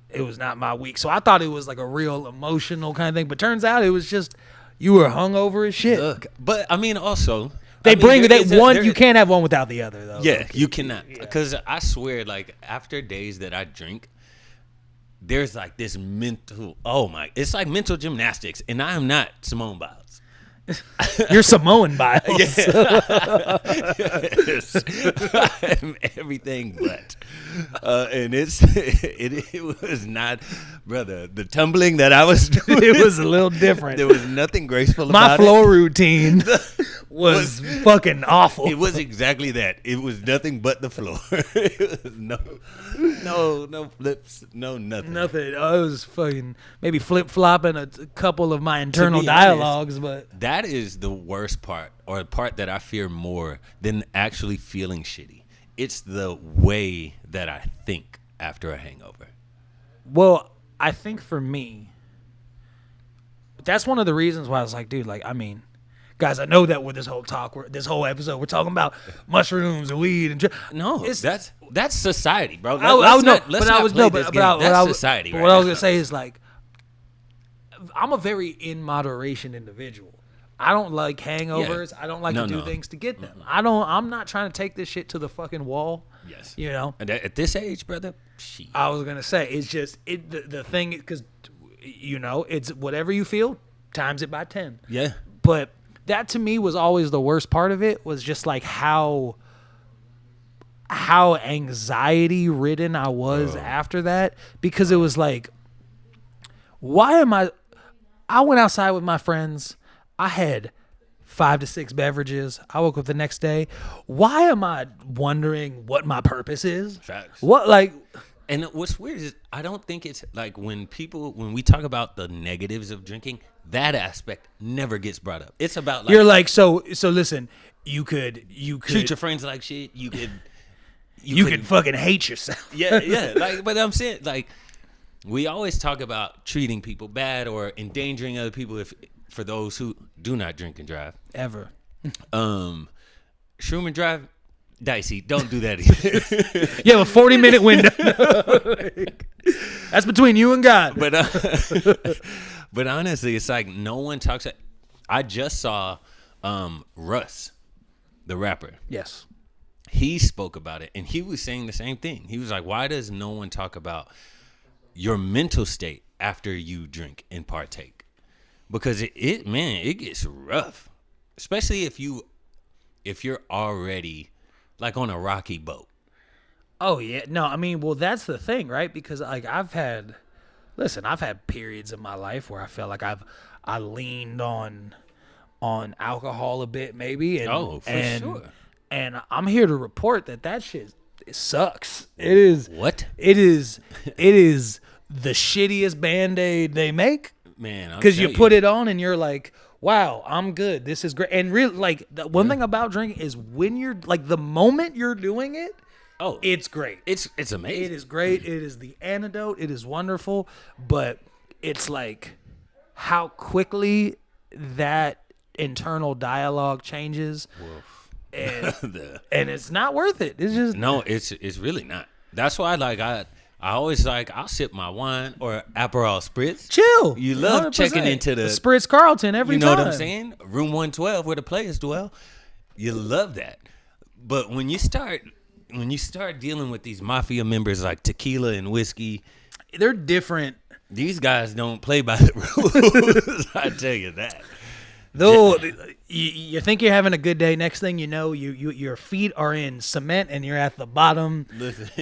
it was not my week. So I thought it was like a real emotional kind of thing. But turns out it was just, you were hungover as shit. Look, but I mean, also. You can't have one without the other, though. Yeah, you cannot. Because I swear, like, after days that I drink, there's like this mental, it's like mental gymnastics. And I am not Simone Biles. You're Samoan Biles. Yes. I'm everything but. And it was not, brother, the tumbling that I was doing. It was a little different. There was nothing graceful about it. My floor routine was fucking awful. It was exactly that. It was nothing but the floor. It was no flips, no nothing. Nothing. It was fucking maybe flip-flopping a couple of my internal dialogues, but... That is the worst part, or the part that I fear more than actually feeling shitty. It's the way that I think after a hangover. Well, I think for me, that's one of the reasons why I was like, dude, like, I mean, guys, I know that with this whole episode, we're talking about mushrooms and weed and that's society, bro. That's society. But what I was gonna say is like, I'm a very in moderation individual. I don't like hangovers. Yeah. I don't like to do things to get them. I'm not trying to take this shit to the fucking wall. Yes. And at this age, brother, I was gonna say it's just the thing because it's whatever you feel times it by 10. Yeah. But that to me was always the worst part of it, was just like how anxiety ridden I was after that, because it was like, I went outside with my friends. I had 5 to 6 beverages. I woke up the next day. Why am I wondering what my purpose is? Facts. And what's weird is I don't think it's like when we talk about the negatives of drinking, that aspect never gets brought up. It's about like, you're like, so listen, you could treat your friends like shit. You could fucking hate yourself. Yeah. Like, but I'm saying, like, we always talk about treating people bad or endangering other people for those who do not drink and drive. Ever. Shroom and drive, dicey. Don't do that either. You have a 40-minute window. That's between you and God. But honestly, it's like no one talks. I just saw Russ, the rapper. Yes. He spoke about it, and he was saying the same thing. He was like, why does no one talk about your mental state after you drink and partake? Because it gets rough, especially if you're already like on a rocky boat. Oh yeah, no, I mean, well, that's the thing, right? Because like I've had periods in my life where I felt like I leaned on alcohol a bit, maybe. And, sure. And I'm here to report that shit, it sucks. It is what? It is the shittiest Band-Aid they make. Man, because you put it on and you're like, wow, I'm good. This is great. And really, like, the one thing about drinking is when you're like, the moment you're doing it, it's great. It's amazing. It is great. It is the antidote. It is wonderful. But it's like how quickly that internal dialogue changes. And it's not worth it. It's just it's really not. That's why I always I'll sip my wine or Aperol Spritz. Chill. You love 100%. checking into the Spritz Carlton every time. You know what I'm saying? Room 112 where the players dwell. You love that. But when you start dealing with these mafia members like tequila and whiskey, they're different. These guys don't play by the rules. I tell you that. Though you think you're having a good day, next thing you know, your feet are in cement and you're at the bottom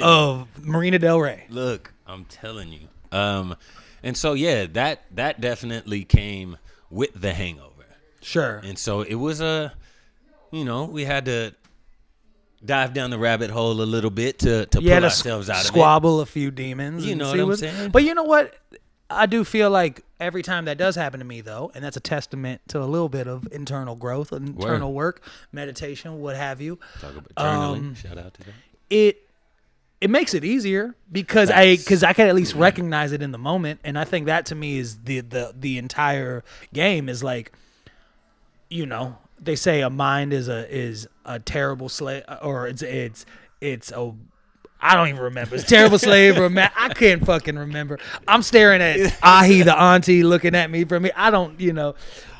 of Marina Del Rey. Look, I'm telling you. And so that definitely came with the hangover. Sure. And so it was we had to dive down the rabbit hole a little bit to pull ourselves out of it. Squabble a few demons. You know what I'm saying? But you know what? I do feel like every time that does happen to me, though, and that's a testament to a little bit of internal growth, internal work, meditation, what have you. Talk about journaling. Shout out to that. It makes it easier because I can at least recognize it in the moment, and I think that to me is the entire game is like, they say a mind is a terrible slave, or it's a I don't even remember. It's terrible slave or I can't fucking remember. I'm staring at Ahi, the auntie, looking at me from me. I don't,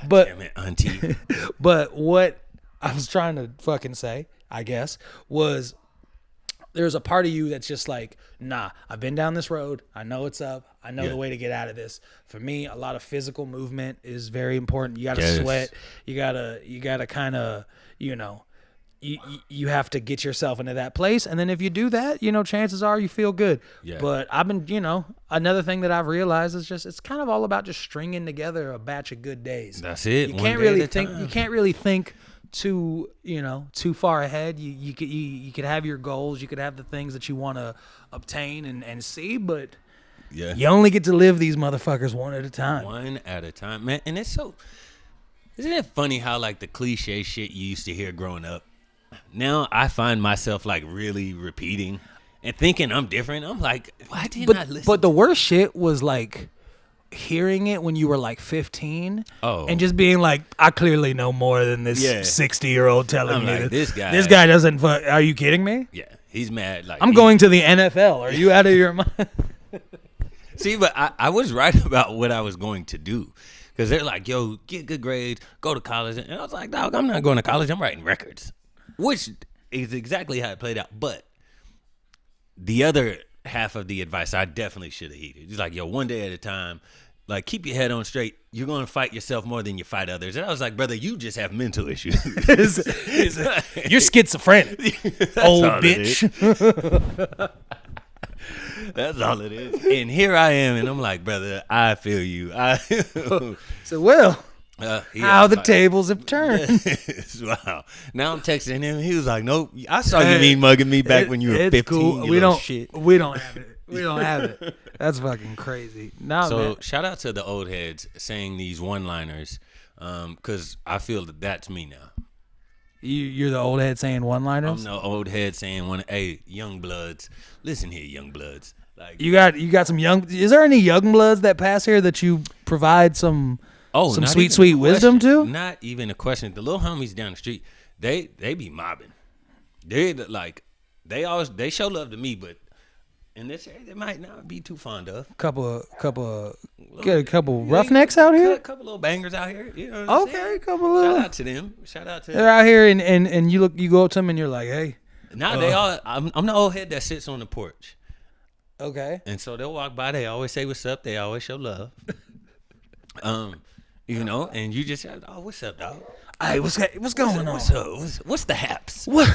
but damn it, auntie. But what I was trying to fucking say, I guess, was there's a part of you that's just like, nah, I've been down this road. I know it's up. I know the way to get out of this. For me, a lot of physical movement is very important. You got to sweat. You got to kind of, you have to get yourself into that place. And then if you do that, chances are you feel good. Yeah. But I've been, another thing that I've realized is just, it's kind of all about just stringing together a batch of good days. That's it. You can't really think too far ahead. You could have your goals. You could have the things that you want to obtain and see, but you only get to live these motherfuckers one at a time. One at a time, man. And isn't it funny how like the cliche shit you used to hear growing up, now I find myself like really repeating and thinking I'm different. I'm like, why didn't I listen? But the worst shit was like hearing it when you were like 15 and just being like, I clearly know more than this 60-year-old telling me like, this guy doesn't fuck. Are you kidding me? Yeah, he's mad. Like I'm going to the NFL. Are you out of your mind? See, but I was right about what I was going to do. Because they're like, yo, get good grades, go to college. And I was like, dog, I'm not going to college. I'm writing records. Which is exactly how it played out. But the other half of the advice I definitely should have heeded. It's like, yo, one day at a time. Like, keep your head on straight. You're going to fight yourself more than you fight others. And I was like, brother, you just have mental issues. You're schizophrenic, old bitch. That's all it is. And here I am, and I'm like, brother, I feel you. So, well, how the tables have turned. Wow. Now I'm texting him. He was like, nope, I saw you mean mugging me back when you were 15. Cool. We don't have it. We don't have it. That's fucking crazy. So shout out to the old heads saying these one-liners, because I feel that's me now. You're the old head saying one-liners? I'm the old head saying hey, young bloods, listen here, young bloods. Like You got some young. Is there any young bloods that pass here that you provide some not sweet even a wisdom question. to? Not even a question. The little homies down the street, they be mobbing. They like they show love to me, but in this area they might not be too fond of. Get a couple roughnecks out here. A couple little bangers out here. You know what I'm saying? Couple little. Shout out to them. They're out here and you go up to them and you're like, hey. Now they all. I'm the old head that sits on the porch. Okay. And so they'll walk by. They always say what's up. They always show love. You know, and you just said, "Oh, what's up, dog? Hey, what's going on? What's up? What's the haps?" What?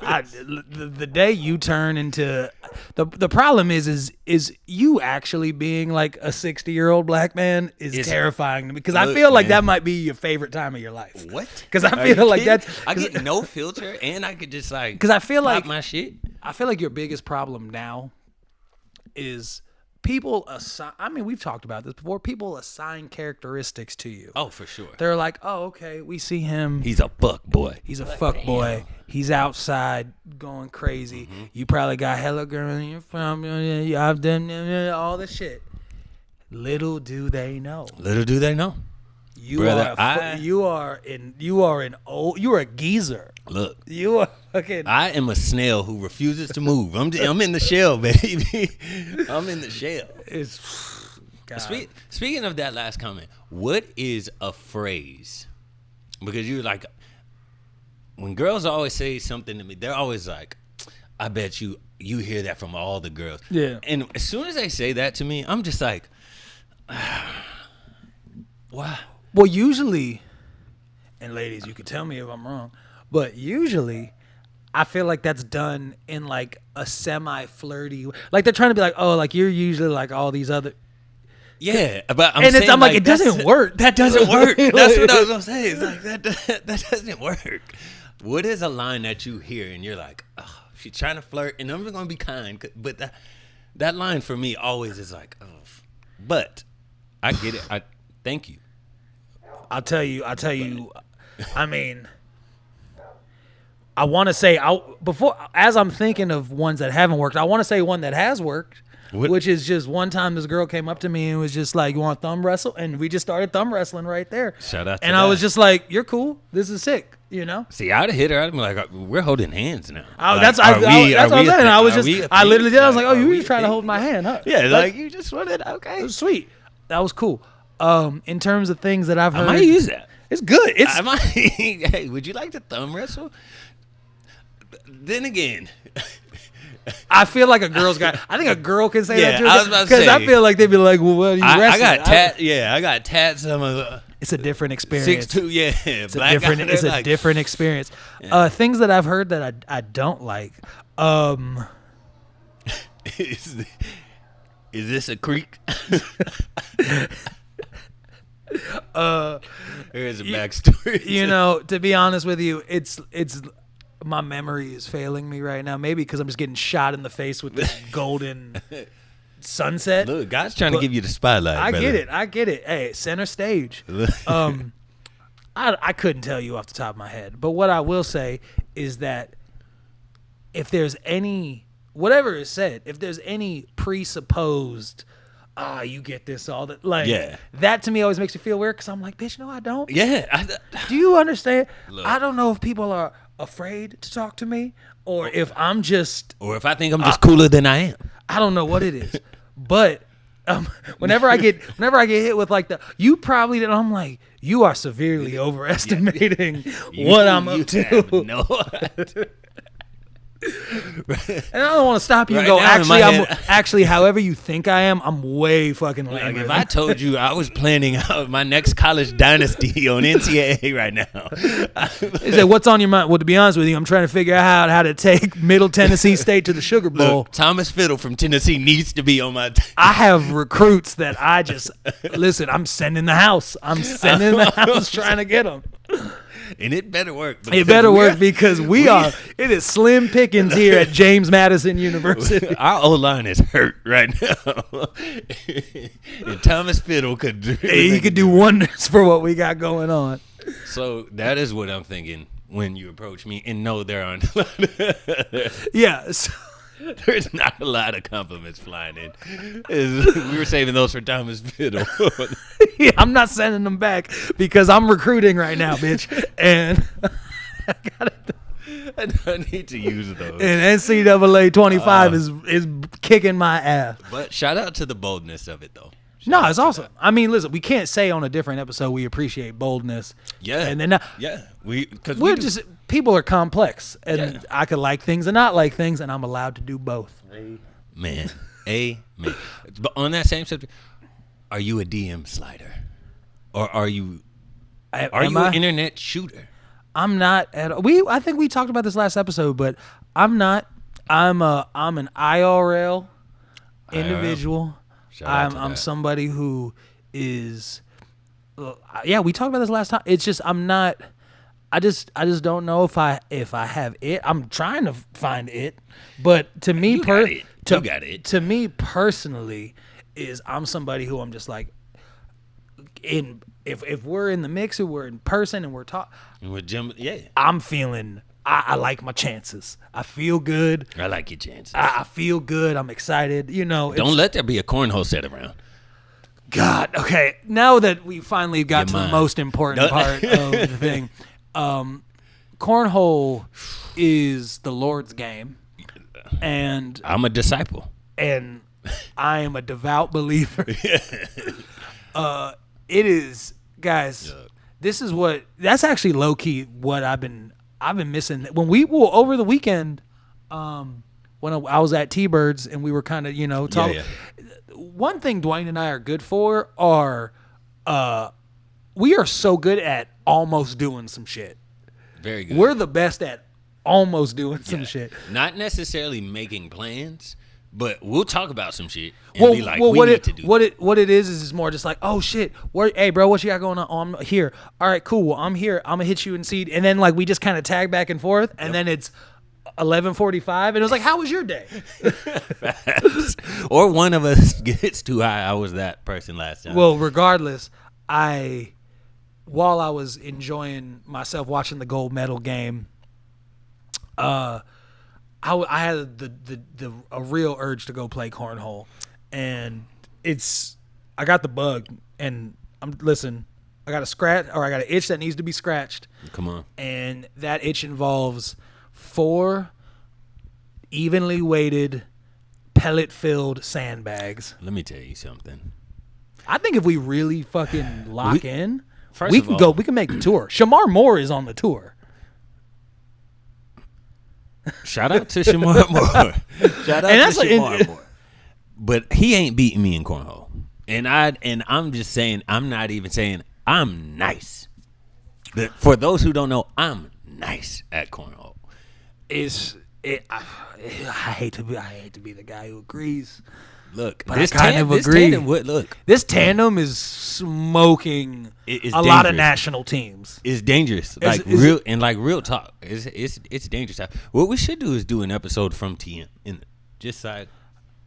The day you turn into the problem is you actually being like a 60-year-old black man is terrifying to me because I feel like that might be your favorite time of your life. What? Because I feel like that's I get no filter and I could just like because I feel pop like my shit. I feel like your biggest problem now is people assign. I mean, we've talked about this before. People assign characteristics to you. Oh, for sure. They're like, oh, okay, we see him. He's a fuck boy. He's a fuck boy. He's outside going crazy. Mm-hmm. You probably got hella girl in your family. I've done all this shit. Little do they know. You are a geezer. Look, you are fucking. I am a snail who refuses to move. I'm in the shell, baby. I'm in the shell. Speaking of that last comment, what is a phrase? Because you're like, when girls always say something to me, they're always like, I bet you hear that from all the girls. Yeah. And as soon as they say that to me, I'm just like, wow. Well, usually, and ladies, you can tell me if I'm wrong, but usually I feel like that's done in like a semi-flirty, like they're trying to be like, oh, like you're usually like all these other. Yeah, but I'm like, it doesn't work. That doesn't work. That's what I was gonna say. It's like that doesn't work. What is a line that you hear and you're like, oh, she's trying to flirt, and I'm just gonna be kind, but that line for me always is like, oh, but I get it. I thank you. I'll tell you. I mean, I want to say as I'm thinking of ones that haven't worked, I want to say one that has worked. What? Which is just one time this girl came up to me and was just like, you want to thumb wrestle? And we just started thumb wrestling right there. Shout out to And that. I was just like, you're cool. This is sick, you know? See, I'd have hit her. I'd be like, we're holding hands now. That's what I'm saying. I literally did. I was like, oh, you were just trying to hold my hand, huh? Yeah, like you just wanted, okay. It was sweet. That was cool. In terms of things that I've heard. I might use that. It's good. Hey, would you like to thumb wrestle? Then again... I feel like a girl's got. I think a girl can say that too. I was about to say, because I feel like they'd be like, "Well, what are you wrestling?" I got tats. It's a different experience. 6'2", yeah. It's a different experience. Yeah. Things that I've heard that I don't like. Is this a creek? Here's a backstory. You know, to be honest with you, it's. My memory is failing me right now. Maybe because I'm just getting shot in the face with this golden sunset. Look, God's trying to give you the spotlight. I get it. Hey, center stage. I couldn't tell you off the top of my head. But what I will say is that if there's any, whatever is said, if there's any presupposed, you get this all that, like, that to me always makes you feel weird because I'm like, bitch, no, I don't. Yeah. Do you understand? Look. I don't know if people are afraid to talk to me or if I'm just or if I think I'm just cooler than I am. I don't know what it is. But whenever I get hit with like you probably did, I'm like, you are severely overestimating what I'm up to. No. And I don't want to stop you and go, actually, however you think I am, I'm way fucking lame. Like if I told you I was planning out my next college dynasty on NCAA right now. He said, what's on your mind? Well, to be honest with you, I'm trying to figure out how to take Middle Tennessee State to the Sugar Bowl. Look, Thomas Fiddle from Tennessee needs to be on my I have recruits that I just, listen, I'm sending the house. Trying to get them. And it better work. It better work because it is slim pickings here at James Madison University. Our O-line is hurt right now. And Thomas Fiddle could do wonders for what we got going on. So that is what I'm thinking when you approach me. And no, there aren't. Yeah. There's not a lot of compliments flying in. We were saving those for Thomas Fiddle. Yeah, I'm not sending them back because I'm recruiting right now, bitch. And I need to use those. And NCAA 25 is kicking my ass. But shout out to the boldness of it, though. No, it's awesome. I mean, listen, we can't say on a different episode we appreciate boldness. Yeah. And then we're just people are complex, and I could like things and not like things, and I'm allowed to do both. Man. But on that same subject, are you a DM slider, or are you an internet shooter? I'm not at all. I think we talked about this last episode, but I'm not. I'm an IRL individual. I'm somebody who is. We talked about this last time. It's just I'm not. I just don't know if I have it. I'm trying to find it, but to me, to me personally, is I'm somebody who I'm just like, if we're in the mix or we're in person and we're talking, I'm feeling. I like my chances. I feel good. I like your chances. I feel good. I'm excited. Don't let there be a cornhole set around. God. Okay. Now that we finally got to the most important part of the thing, cornhole is the Lord's game, and I'm a disciple, and I am a devout believer. It is, guys. This is that's actually low key what I've been missing. When over the weekend, when I was at T-Birds and we were kind of talking. One thing Dwayne and I are good for are we are so good at almost doing some shit. Very good. We're the best at almost doing some shit. Not necessarily making plans, but we'll talk about some shit and be like, we need to do what it is more just like, oh shit, hey bro, what you got going on? Oh, I'm here. All right, cool. Well, I'm here. I'm gonna hit you and seed, and then like we just kind of tag back and forth, and then it's 11:45, and it was like, how was your day? Or one of us gets too high. I was that person last time. Well, regardless, while I was enjoying myself watching the gold medal game, I had a real urge to go play cornhole, and I got the bug, and I got a scratch, or I got an itch that needs to be scratched. Come on. And that itch involves 4 evenly weighted pellet-filled sandbags. Let me tell you something. I think if we really fucking lock in, we can make the tour. Shamar Moore is on the tour. Shout out to Shamar Moore. Shout out to Shamar Moore. But he ain't beating me in cornhole. And I'm just saying, I'm not even saying I'm nice. But for those who don't know, I'm nice at cornhole. I hate to be the guy who agrees. Look, but I kind of agree. This tandem is smoking a lot of national teams. It's dangerous, real talk. It's dangerous. What we should do is do an episode from TM.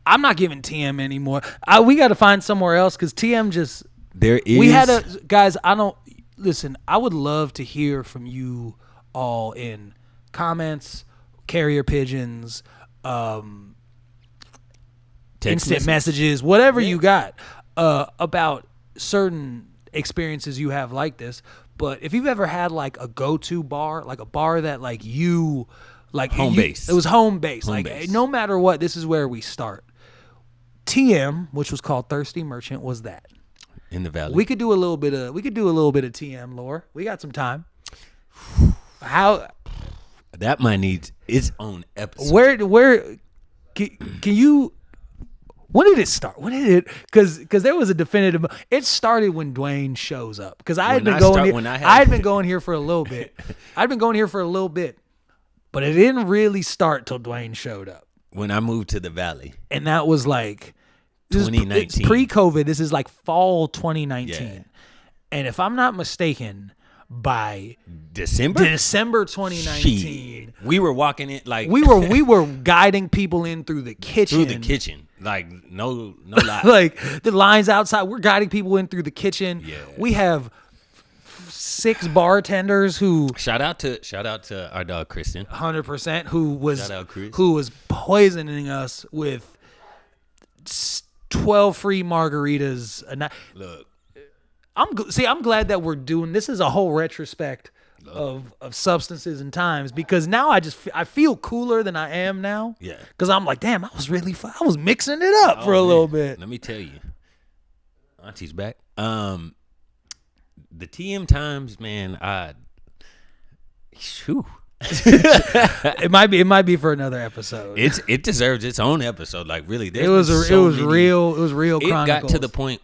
I'm not giving TM anymore. We got to find somewhere else because TM just there is. We had guys. I don't listen. I would love to hear from you all in comments, carrier pigeons, instant messages, whatever you got about certain experiences you have like this. But if you've ever had like a go-to bar, like a bar that like you like home base, it was home base. No matter what, this is where we start. TM, which was called Thirsty Merchant, was that in the valley. We could do a little bit of TM lore. We got some time. How that might need its own episode. Where can you? When did it start? Because there was a definitive. It started when Dwayne shows up. Because I had been going here for a little bit. I'd been going here for a little bit, but it didn't really start till Dwayne showed up. When I moved to the valley, and that was like 2019. It's pre-COVID. This is like fall 2019, and if I'm not mistaken, by December 2019, we were walking in like we were guiding people in through the kitchen. Like no lie. Like the lines outside, we're guiding people in through the kitchen. Yeah. We have 6 bartenders who Shout out to our dog Kristen. 100% who was Shout out, Chris. who was poisoning us with 12 free margaritas a night. Look, I'm glad that we're doing this. Is a whole retrospect of substances and times, because now I feel cooler than I am now. Yeah. Because I'm like, damn, I was mixing it up for a little bit. Let me tell you, Auntie's back. The TM times, man. It might be for another episode. It deserves its own episode. Like, really, it was real. It got to the point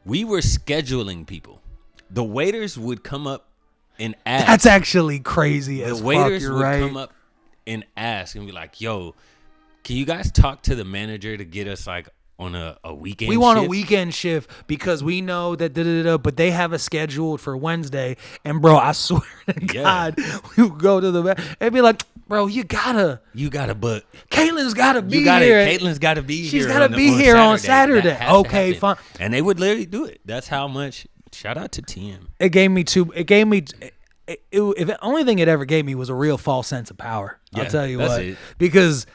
we were scheduling people. The waiters would come up and ask. That's actually crazy. The waiters would come up and ask and be like, "Yo, can you guys talk to the manager to get us like on a weekend? We want shift? a weekend shift because we know that but they have a scheduled for Wednesday." And bro, I swear to God, we would go to the and be like, "Bro, you gotta but Caitlin's gotta be here. Caitlin's gotta be here. She's gotta be here on Saturday." Okay, fine. And they would literally do it. That's how much. Shout out to TM. It gave me if the only thing it ever gave me was a real false sense of power. Yeah, I'll tell you that's what, it. because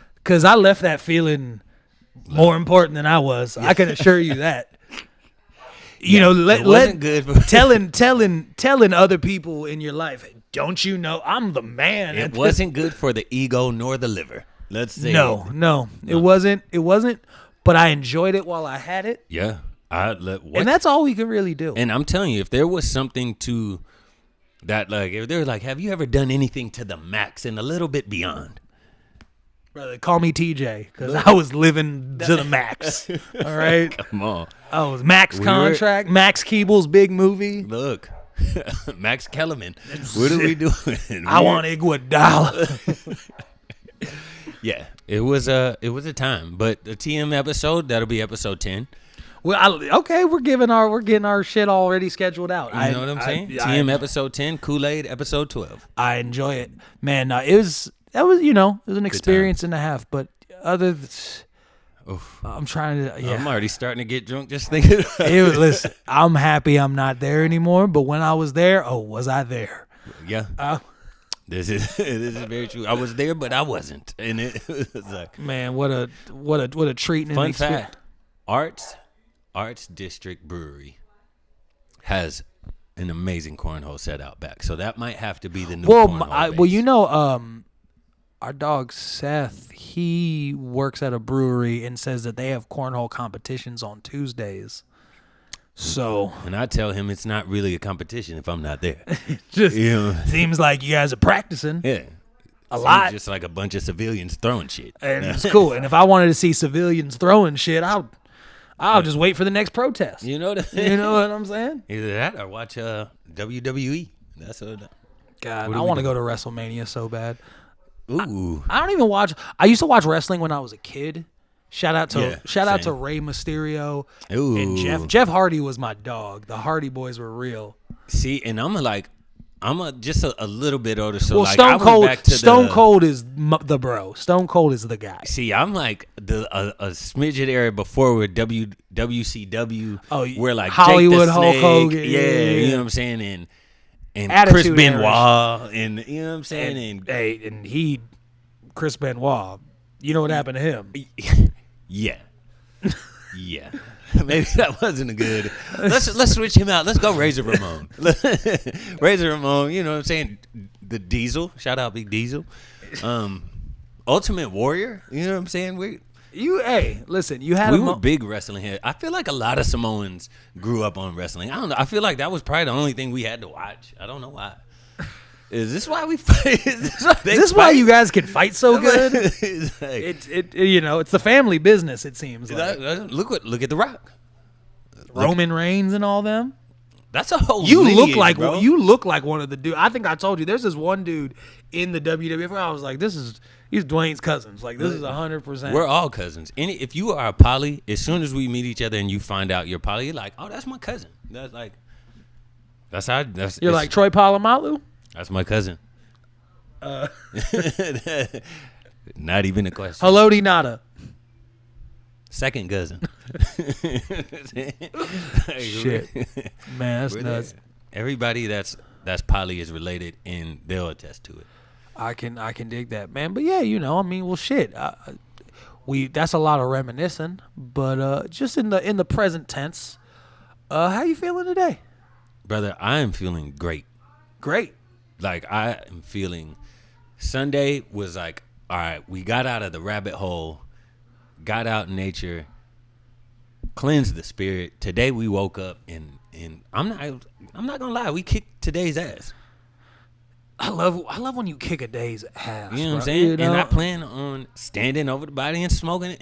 I left that feeling more important than I was. I can assure you that. You know, it wasn't good for telling other people in your life, don't you know I'm the man? It wasn't good for the ego nor the liver. Let's say no. It wasn't. But I enjoyed it while I had it. Yeah. And that's all we could really do. And I'm telling you, if there was something to that, like, if they were like, have you ever done anything to the max and a little bit beyond? Brother, call me TJ, because I was living to the max. All right? Come on. I was max contract, Max Keeble's big movie. Look, Max Kellerman. What are we doing? I want Iguodala. Yeah, it was a time. But the TM episode, that'll be episode 10. Well, we're getting our shit already scheduled out. You know what I'm saying? TM episode 10, Kool-Aid episode 12. I enjoy it, man. It was an experience and a half. But I'm trying to. Yeah. I'm already starting to get drunk just thinking. Listen, I'm happy I'm not there anymore. But when I was there, was I there? Yeah. This is very true. I was there, but I wasn't, and it was like, man, what a treat and fun an experience. Fact. Arts District Brewery has an amazing cornhole set out back, so that might have to be the new cornhole base. Our dog Seth, he works at a brewery and says that they have cornhole competitions on Tuesdays. So, and I tell him it's not really a competition if I'm not there. Just seems like you guys are practicing. Yeah. A lot. Just like a bunch of civilians throwing shit. And it's cool. And if I wanted to see civilians throwing shit, I'll just wait for the next protest. You know what I'm saying? Either that or watch WWE. That's what. God, I want to go to WrestleMania so bad. Ooh. I don't even watch. I used to watch wrestling when I was a kid. Shout out to Rey Mysterio. Ooh. And Jeff. Jeff Hardy was my dog. The Hardy Boys were real. See, and I'm just a little bit older, so well, like Stone I Cold, went back to Stone Cold is the bro. Stone Cold is the guy. See, I'm like a smidget era before where WCW, where like Hollywood Jake the Hulk Snake, Hogan, you know what I'm saying, and Chris Attitude Benoit, and you know what I'm saying, and Chris Benoit. You know what happened to him? Yeah. Maybe that wasn't a good. Let's switch him out. Let's go Razor Ramon. Razor Ramon, you know what I'm saying? The Diesel. Shout out Big Diesel. Ultimate Warrior. You know what I'm saying? Listen, you had we were big wrestling here. I feel like a lot of Samoans grew up on wrestling. I don't know. I feel like that was probably the only thing we had to watch. I don't know why. Is this why we fight? Is this why you guys can fight so good? It's like, it's the family business. It seems like. Look at The Rock, Roman Reigns, and all them. That's a whole. You lineage, look like one of the dudes. I think I told you. There's this one dude in the WWF. I was like, he's Dwayne's cousins. Like, this is 100%. We're all cousins. If you are a poly, as soon as we meet each other and you find out you're poly, you're like, oh, that's my cousin. You're like Troy Polamalu. That's my cousin. Not even a question. Haloti Nada. Second cousin. Shit. Man, that's nuts. Everybody that's poly is related, and they'll attest to it. I can dig that, man. But yeah, I mean, well, shit. That's a lot of reminiscing, but just in the present tense, how you feeling today? Brother, I am feeling great. Great. Like, I am feeling. Sunday was like, all right, we got out of the rabbit hole, got out in nature, cleansed the spirit. Today we woke up and I'm not gonna lie, we kicked today's ass. I love when you kick a day's ass. You know what I'm saying? And I plan on standing over the body and smoking a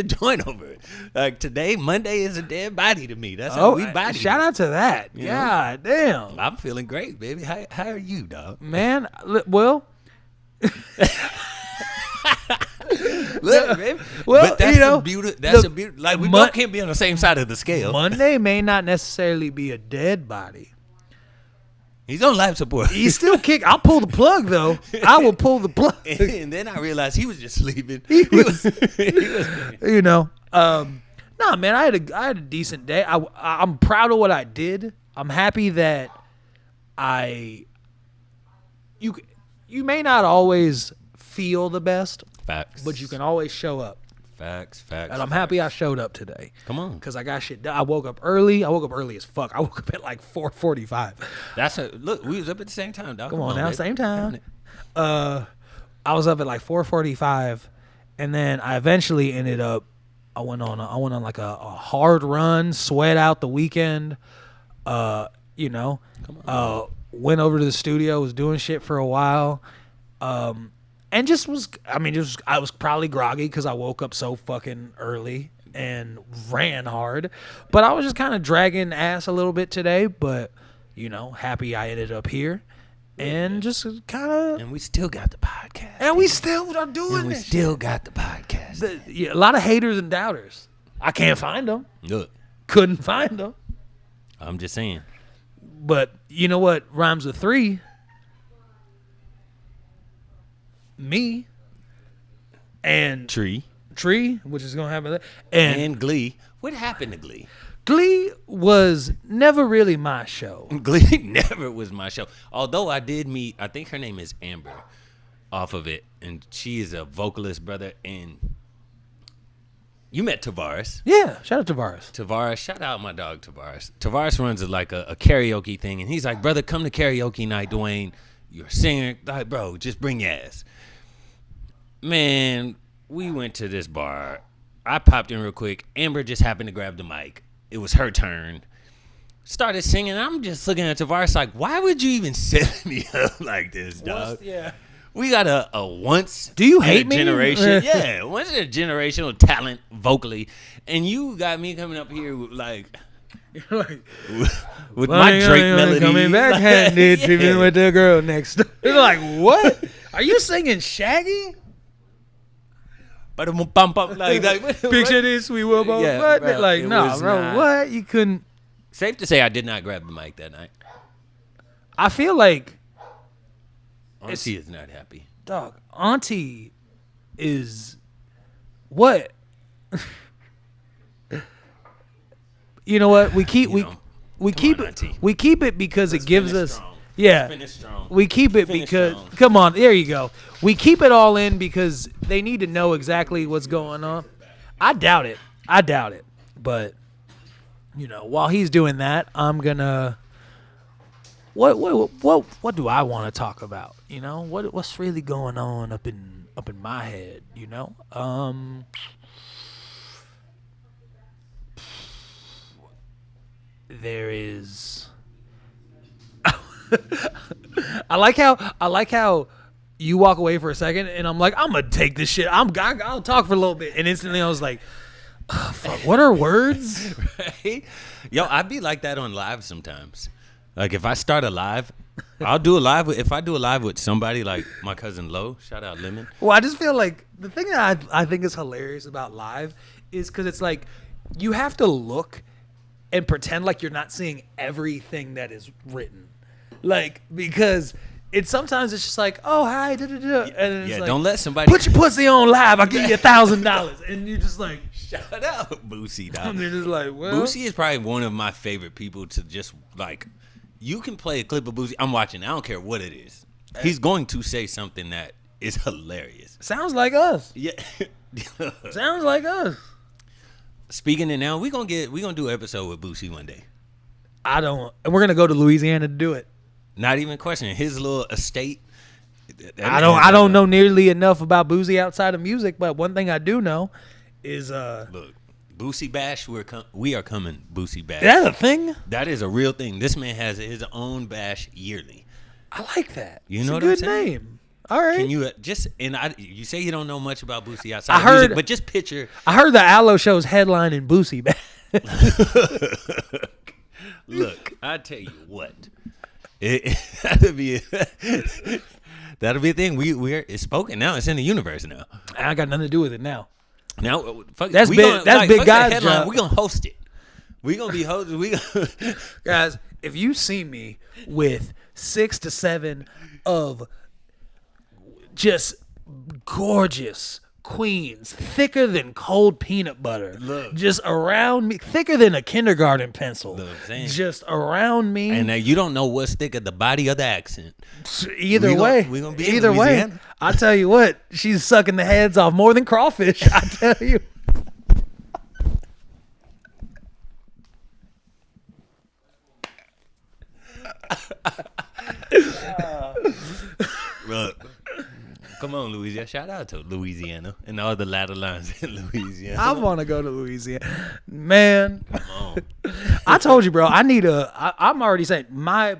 joint over it. Like, today, Monday is a dead body to me. That's how we body. Shout out to that. God damn. I'm feeling great, baby. How are you, dog? Man, well. Look, baby. Well, but that's the beauty. That's a beauty. Like, we both can't be on the same side of the scale. Monday may not necessarily be a dead body. He's on life support. He's still kick. I'll pull the plug though. I will pull the plug. And then I realized he was just sleeping. He was Nah, man. I had a decent day. I'm proud of what I did. I'm happy that you may not always feel the best. Facts. But you can always show up. Facts. And I'm happy I showed up today. Come on. Because I got shit done. I woke up early. I woke up early as fuck. I woke up at like 4:45. Look, we was up at the same time, dog. Come on now, baby. same time. I was up at like 4:45, and then I eventually ended up. I went on like a hard run, sweat out the weekend. Went over to the studio, was doing shit for a while. And I was probably groggy because I woke up so fucking early and ran hard. But I was just kind of dragging ass a little bit today. But, happy I ended up here. And just kind of... And we still got the podcast. And we still are doing and we this still shit. got the podcast. A lot of haters and doubters. I can't find them. Look. Couldn't find them. I'm just saying. But you know what rhymes with 3? Me. And Tree, which is gonna happen, and Glee. What happened to Glee? Glee was never really my show. Glee never was my show. Although I did meet, I think her name is Amber, off of it, and she is a vocalist, brother. And you met Tavares. Yeah, shout out to Tavares. Tavares, shout out my dog Tavares. Tavares runs a karaoke thing, and he's like, brother, come to karaoke night, Dwayne. You're a singer, like, bro, just bring your ass. Man, we went to this bar. I popped in real quick. Amber just happened to grab the mic. It was her turn. Started singing. I'm just looking at Tavares like, why would you even set me up like this, dog? Yeah. We got a once. Do you hate me? Generation. Yeah, once in a generational talent vocally, and you got me coming up here with like. With my Drake melody coming back-handed, even with the girl next door. They're like, what? Are you singing Shaggy? But like Picture this, we were both bro, like, no, bro, not. What? You couldn't. Safe to say, I did not grab the mic that night. I feel like Auntie is not happy. Dog, Auntie is what? You know what? We keep it because it gives us strong. Yeah. Finish strong. We keep it Finish because strong. Come on, there you go. We keep it all in because they need to know exactly what's going on. I doubt it. But while he's doing that, I'm gonna what do I want to talk about? What's really going on up in my head, There is I like how you walk away for a second and I'm like, I'm gonna take this shit. I'll talk for a little bit, and instantly I was like, oh, fuck, what are words? Right? Yo, I'd be like that on live sometimes. Like if I start a live, I'll do a live if I do a live with somebody like my cousin Lo, shout out Lemon. Well, I just feel like the thing that I think is hilarious about live is because it's like you have to look and pretend like you're not seeing everything that is written. Like, because sometimes it's just like, oh hi, and it's Yeah, like, don't let somebody put your pussy on live. I'll give you $1,000, and you're just like, shout out Boosie, dog. and they're just like, well, Boosie is probably one of my favorite people to just like. You can play a clip of Boosie. I'm watching. I don't care what it is. He's going to say something that is hilarious. sounds like us. Yeah. Sounds like us. Speaking of now, we're gonna do an episode with Boosie one day. And we're gonna go to Louisiana to do it. Not even questioning his little estate. I don't know nearly enough about Boosie outside of music, but one thing I do know is look, Boosie Bash. We are coming. Boosie Bash. is that a thing? That is a real thing. This man has his own bash yearly. I like that. You It's know a what good I'm saying? name. All right. Can you you say you don't know much about Boosie outside of music, but just picture. I heard the Aloe show's headlining Boosie back. Look, I tell you what, that'll be a thing. It's spoken now. It's in the universe now. I got nothing to do with it now. Now, fuck, That's we big. Gonna, That's like, big fuck guy's that headline. job. We're gonna host it. We're gonna be hosting. Guys, if you see me with 6 to 7 of just gorgeous queens, thicker than cold peanut butter, just around me, thicker than a kindergarten pencil, just around me. And now you don't know what's thicker, the body or the accent. Either way, I tell you what, she's sucking the heads off more than crawfish. I tell you. Look, come on, Louisiana. Shout out to Louisiana and all the ladder lines in Louisiana. I want to go to Louisiana, man. Come on. I told you, bro. I'm already saying my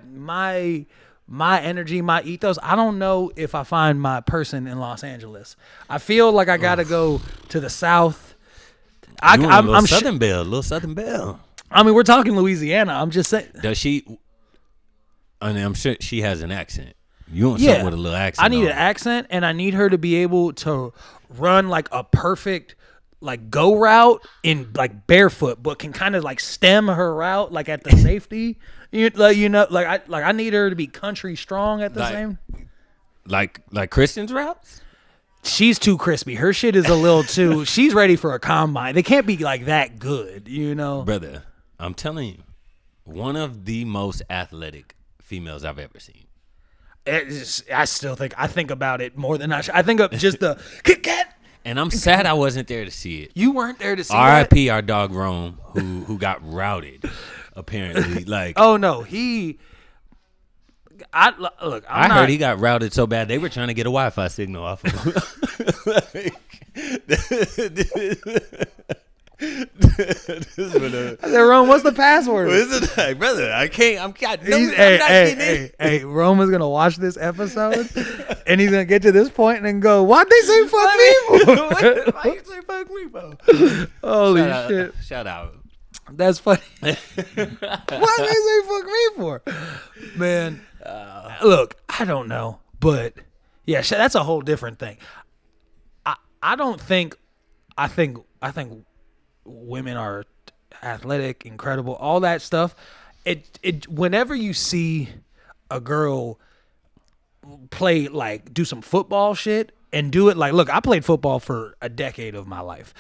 energy, my ethos. I don't know if I find my person in Los Angeles. I feel like I gotta go to the South. I'm Southern Belle, little Southern Belle. I mean, we're talking Louisiana. I'm just saying. Does she? I mean, I'm sure she has an accent. You want something with a little accent? I need an accent, and I need her to be able to run like a perfect like go route in like barefoot, but can kind of like stem her route like at the safety. I need her to be country strong at the same. Like Kristen's routes. She's too crispy. Her shit is a little too. She's ready for a combine. They can't be like that good, Brother, I'm telling you, one of the most athletic females I've ever seen. I think about it more than I should. I think of just the Kit Kat. And I'm sad I wasn't there to see it. You weren't there to see it. R.I.P. our dog Rome, who got routed, apparently. Like, oh no, I heard he got routed so bad they were trying to get a Wi-Fi signal off of him. Rome, what's the password? What is it like, brother? I can't. I'm not Hey, Rome is gonna watch this episode, and he's gonna get to this point and then go, "Why'd they say fuck me for? Why you say fuck me for?" Holy shit! Shout out. That's funny. Why'd they say fuck me for? Man, look, I don't know, but yeah, that's a whole different thing. I think women are athletic, incredible, all that stuff. It whenever you see a girl play like do some football shit and do it like, look, I played football for a decade of my life.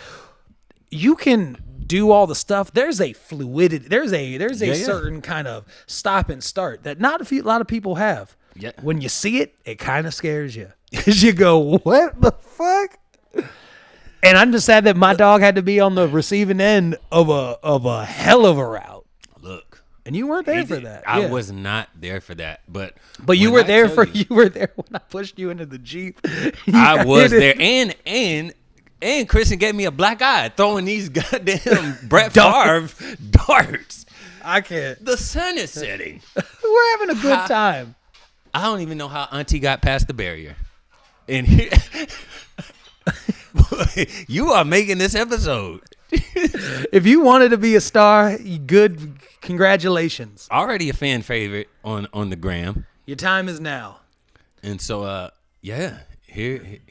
You can do all the stuff. There's a fluidity. There's a certain kind of stop and start that not a lot of people have. Yeah. When you see it, it kind of scares you because you go, what the fuck? And I'm just sad that my dog had to be on the receiving end of a hell of a route. Look, and you weren't there for that. I was not there for that, but you were there you were there when I pushed you into the Jeep. I was there, and Kristen gave me a black eye throwing these goddamn Brett Favre darts. I can't. The sun is setting. We're having a good time. I don't even know how Auntie got past the barrier, and here. You are making this episode. If you wanted to be a star, good. Congratulations. Already a fan favorite on the gram. Your time is now. And so, here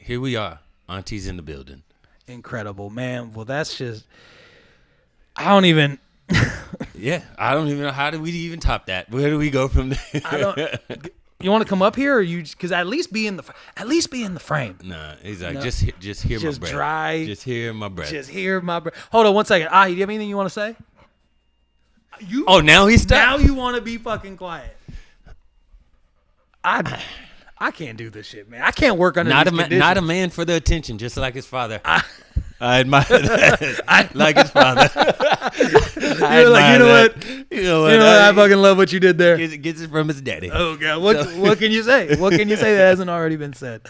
we are. Auntie's in the building. Incredible, man. Well, that's just. I don't even. I don't even know how do we even top that. Where do we go from there? You want to come up here, or you? Because at least be in the frame. Nah, he's like just hear my breath. Just hear my breath. Just hear my breath. Hold on 1 second. Do you have anything you want to say? Now he's stuck. Now you want to be fucking quiet. I can't do this shit, man. I can't work under these conditions. Not a man for the attention, just like his father. I admire that. Like his father. You're like, you know what? I fucking love what you did there. Gets it from his daddy. Oh God, what can you say? What can you say that hasn't already been said?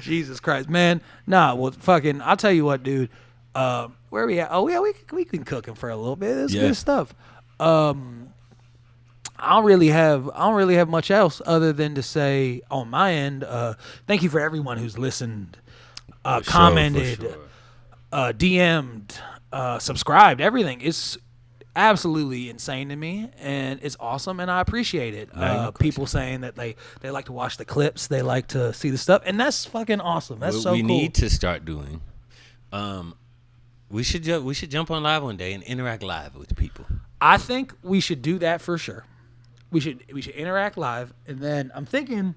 Jesus Christ, man. Nah, well, fucking, I'll tell you what, dude. Where we at? Oh yeah, we can cook him for a little bit. It's good stuff. I don't really have much else other than to say on my end, thank you for everyone who's listened, commented, DM'd, subscribed. Everything is absolutely insane to me, and it's awesome, and I appreciate it. People saying that they like to watch the clips, they like to see the stuff, and that's fucking awesome. That's so cool. We need to start doing. We should jump on live one day and interact live with the people. I think we should do that for sure. We should interact live, and then I'm thinking,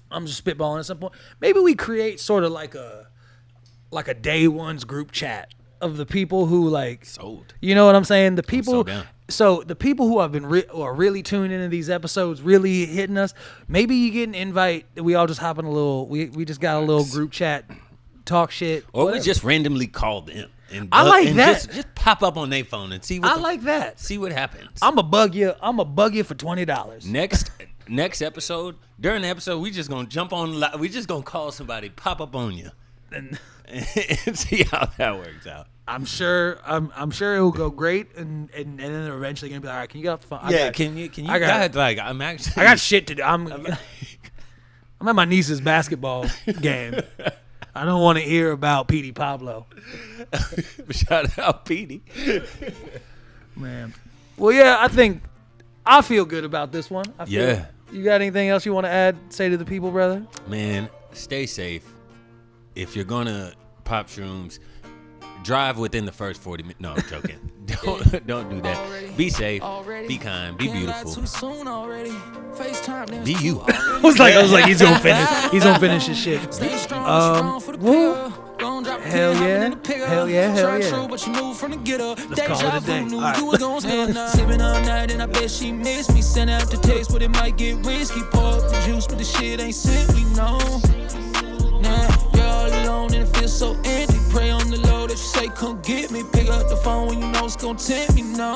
I'm just spitballing at some point. Maybe we create sort of like a day one's group chat of the people who like sold. You know what I'm saying? The people. So the people who have been who are really tuning into these episodes, really hitting us. Maybe you get an invite. We all just hop in a little. We just got a little group chat, talk shit, or whatever. we just randomly call them. And I like that. Just pop up on their phone and see. Like that. See what happens. I'm a bug you for $20. Next episode, during the episode, we just gonna jump on. We just gonna call somebody, pop up on you, and see how that works out. I'm sure it will go great, and then they're eventually gonna be like, all right, can you get off the phone? Can you? I got shit to do. I'm at my niece's basketball game. I don't want to hear about Petey Pablo. Shout out Petey. Man. Well, yeah, I feel good about this one. You got anything else you want to add, say to the people, brother? Man, stay safe. If you're going to pop shrooms, drive within the first 40 minutes. No, I'm joking. Don't do that. Be safe. Be kind. Be beautiful. Be you. I was like, he's gonna finish. He's gonna finish his shit. Woo. Hell yeah. Let's call it a day. All right. Sipping all night and I bet she missed me. Send out the text, but it might get risky. Pour up the juice, but the shit ain't simply known. Nah, you're all alone and it feels so empty. Pray on the Lord that you say, come get me. Pick up the phone when you know it's gonna tempt me, no.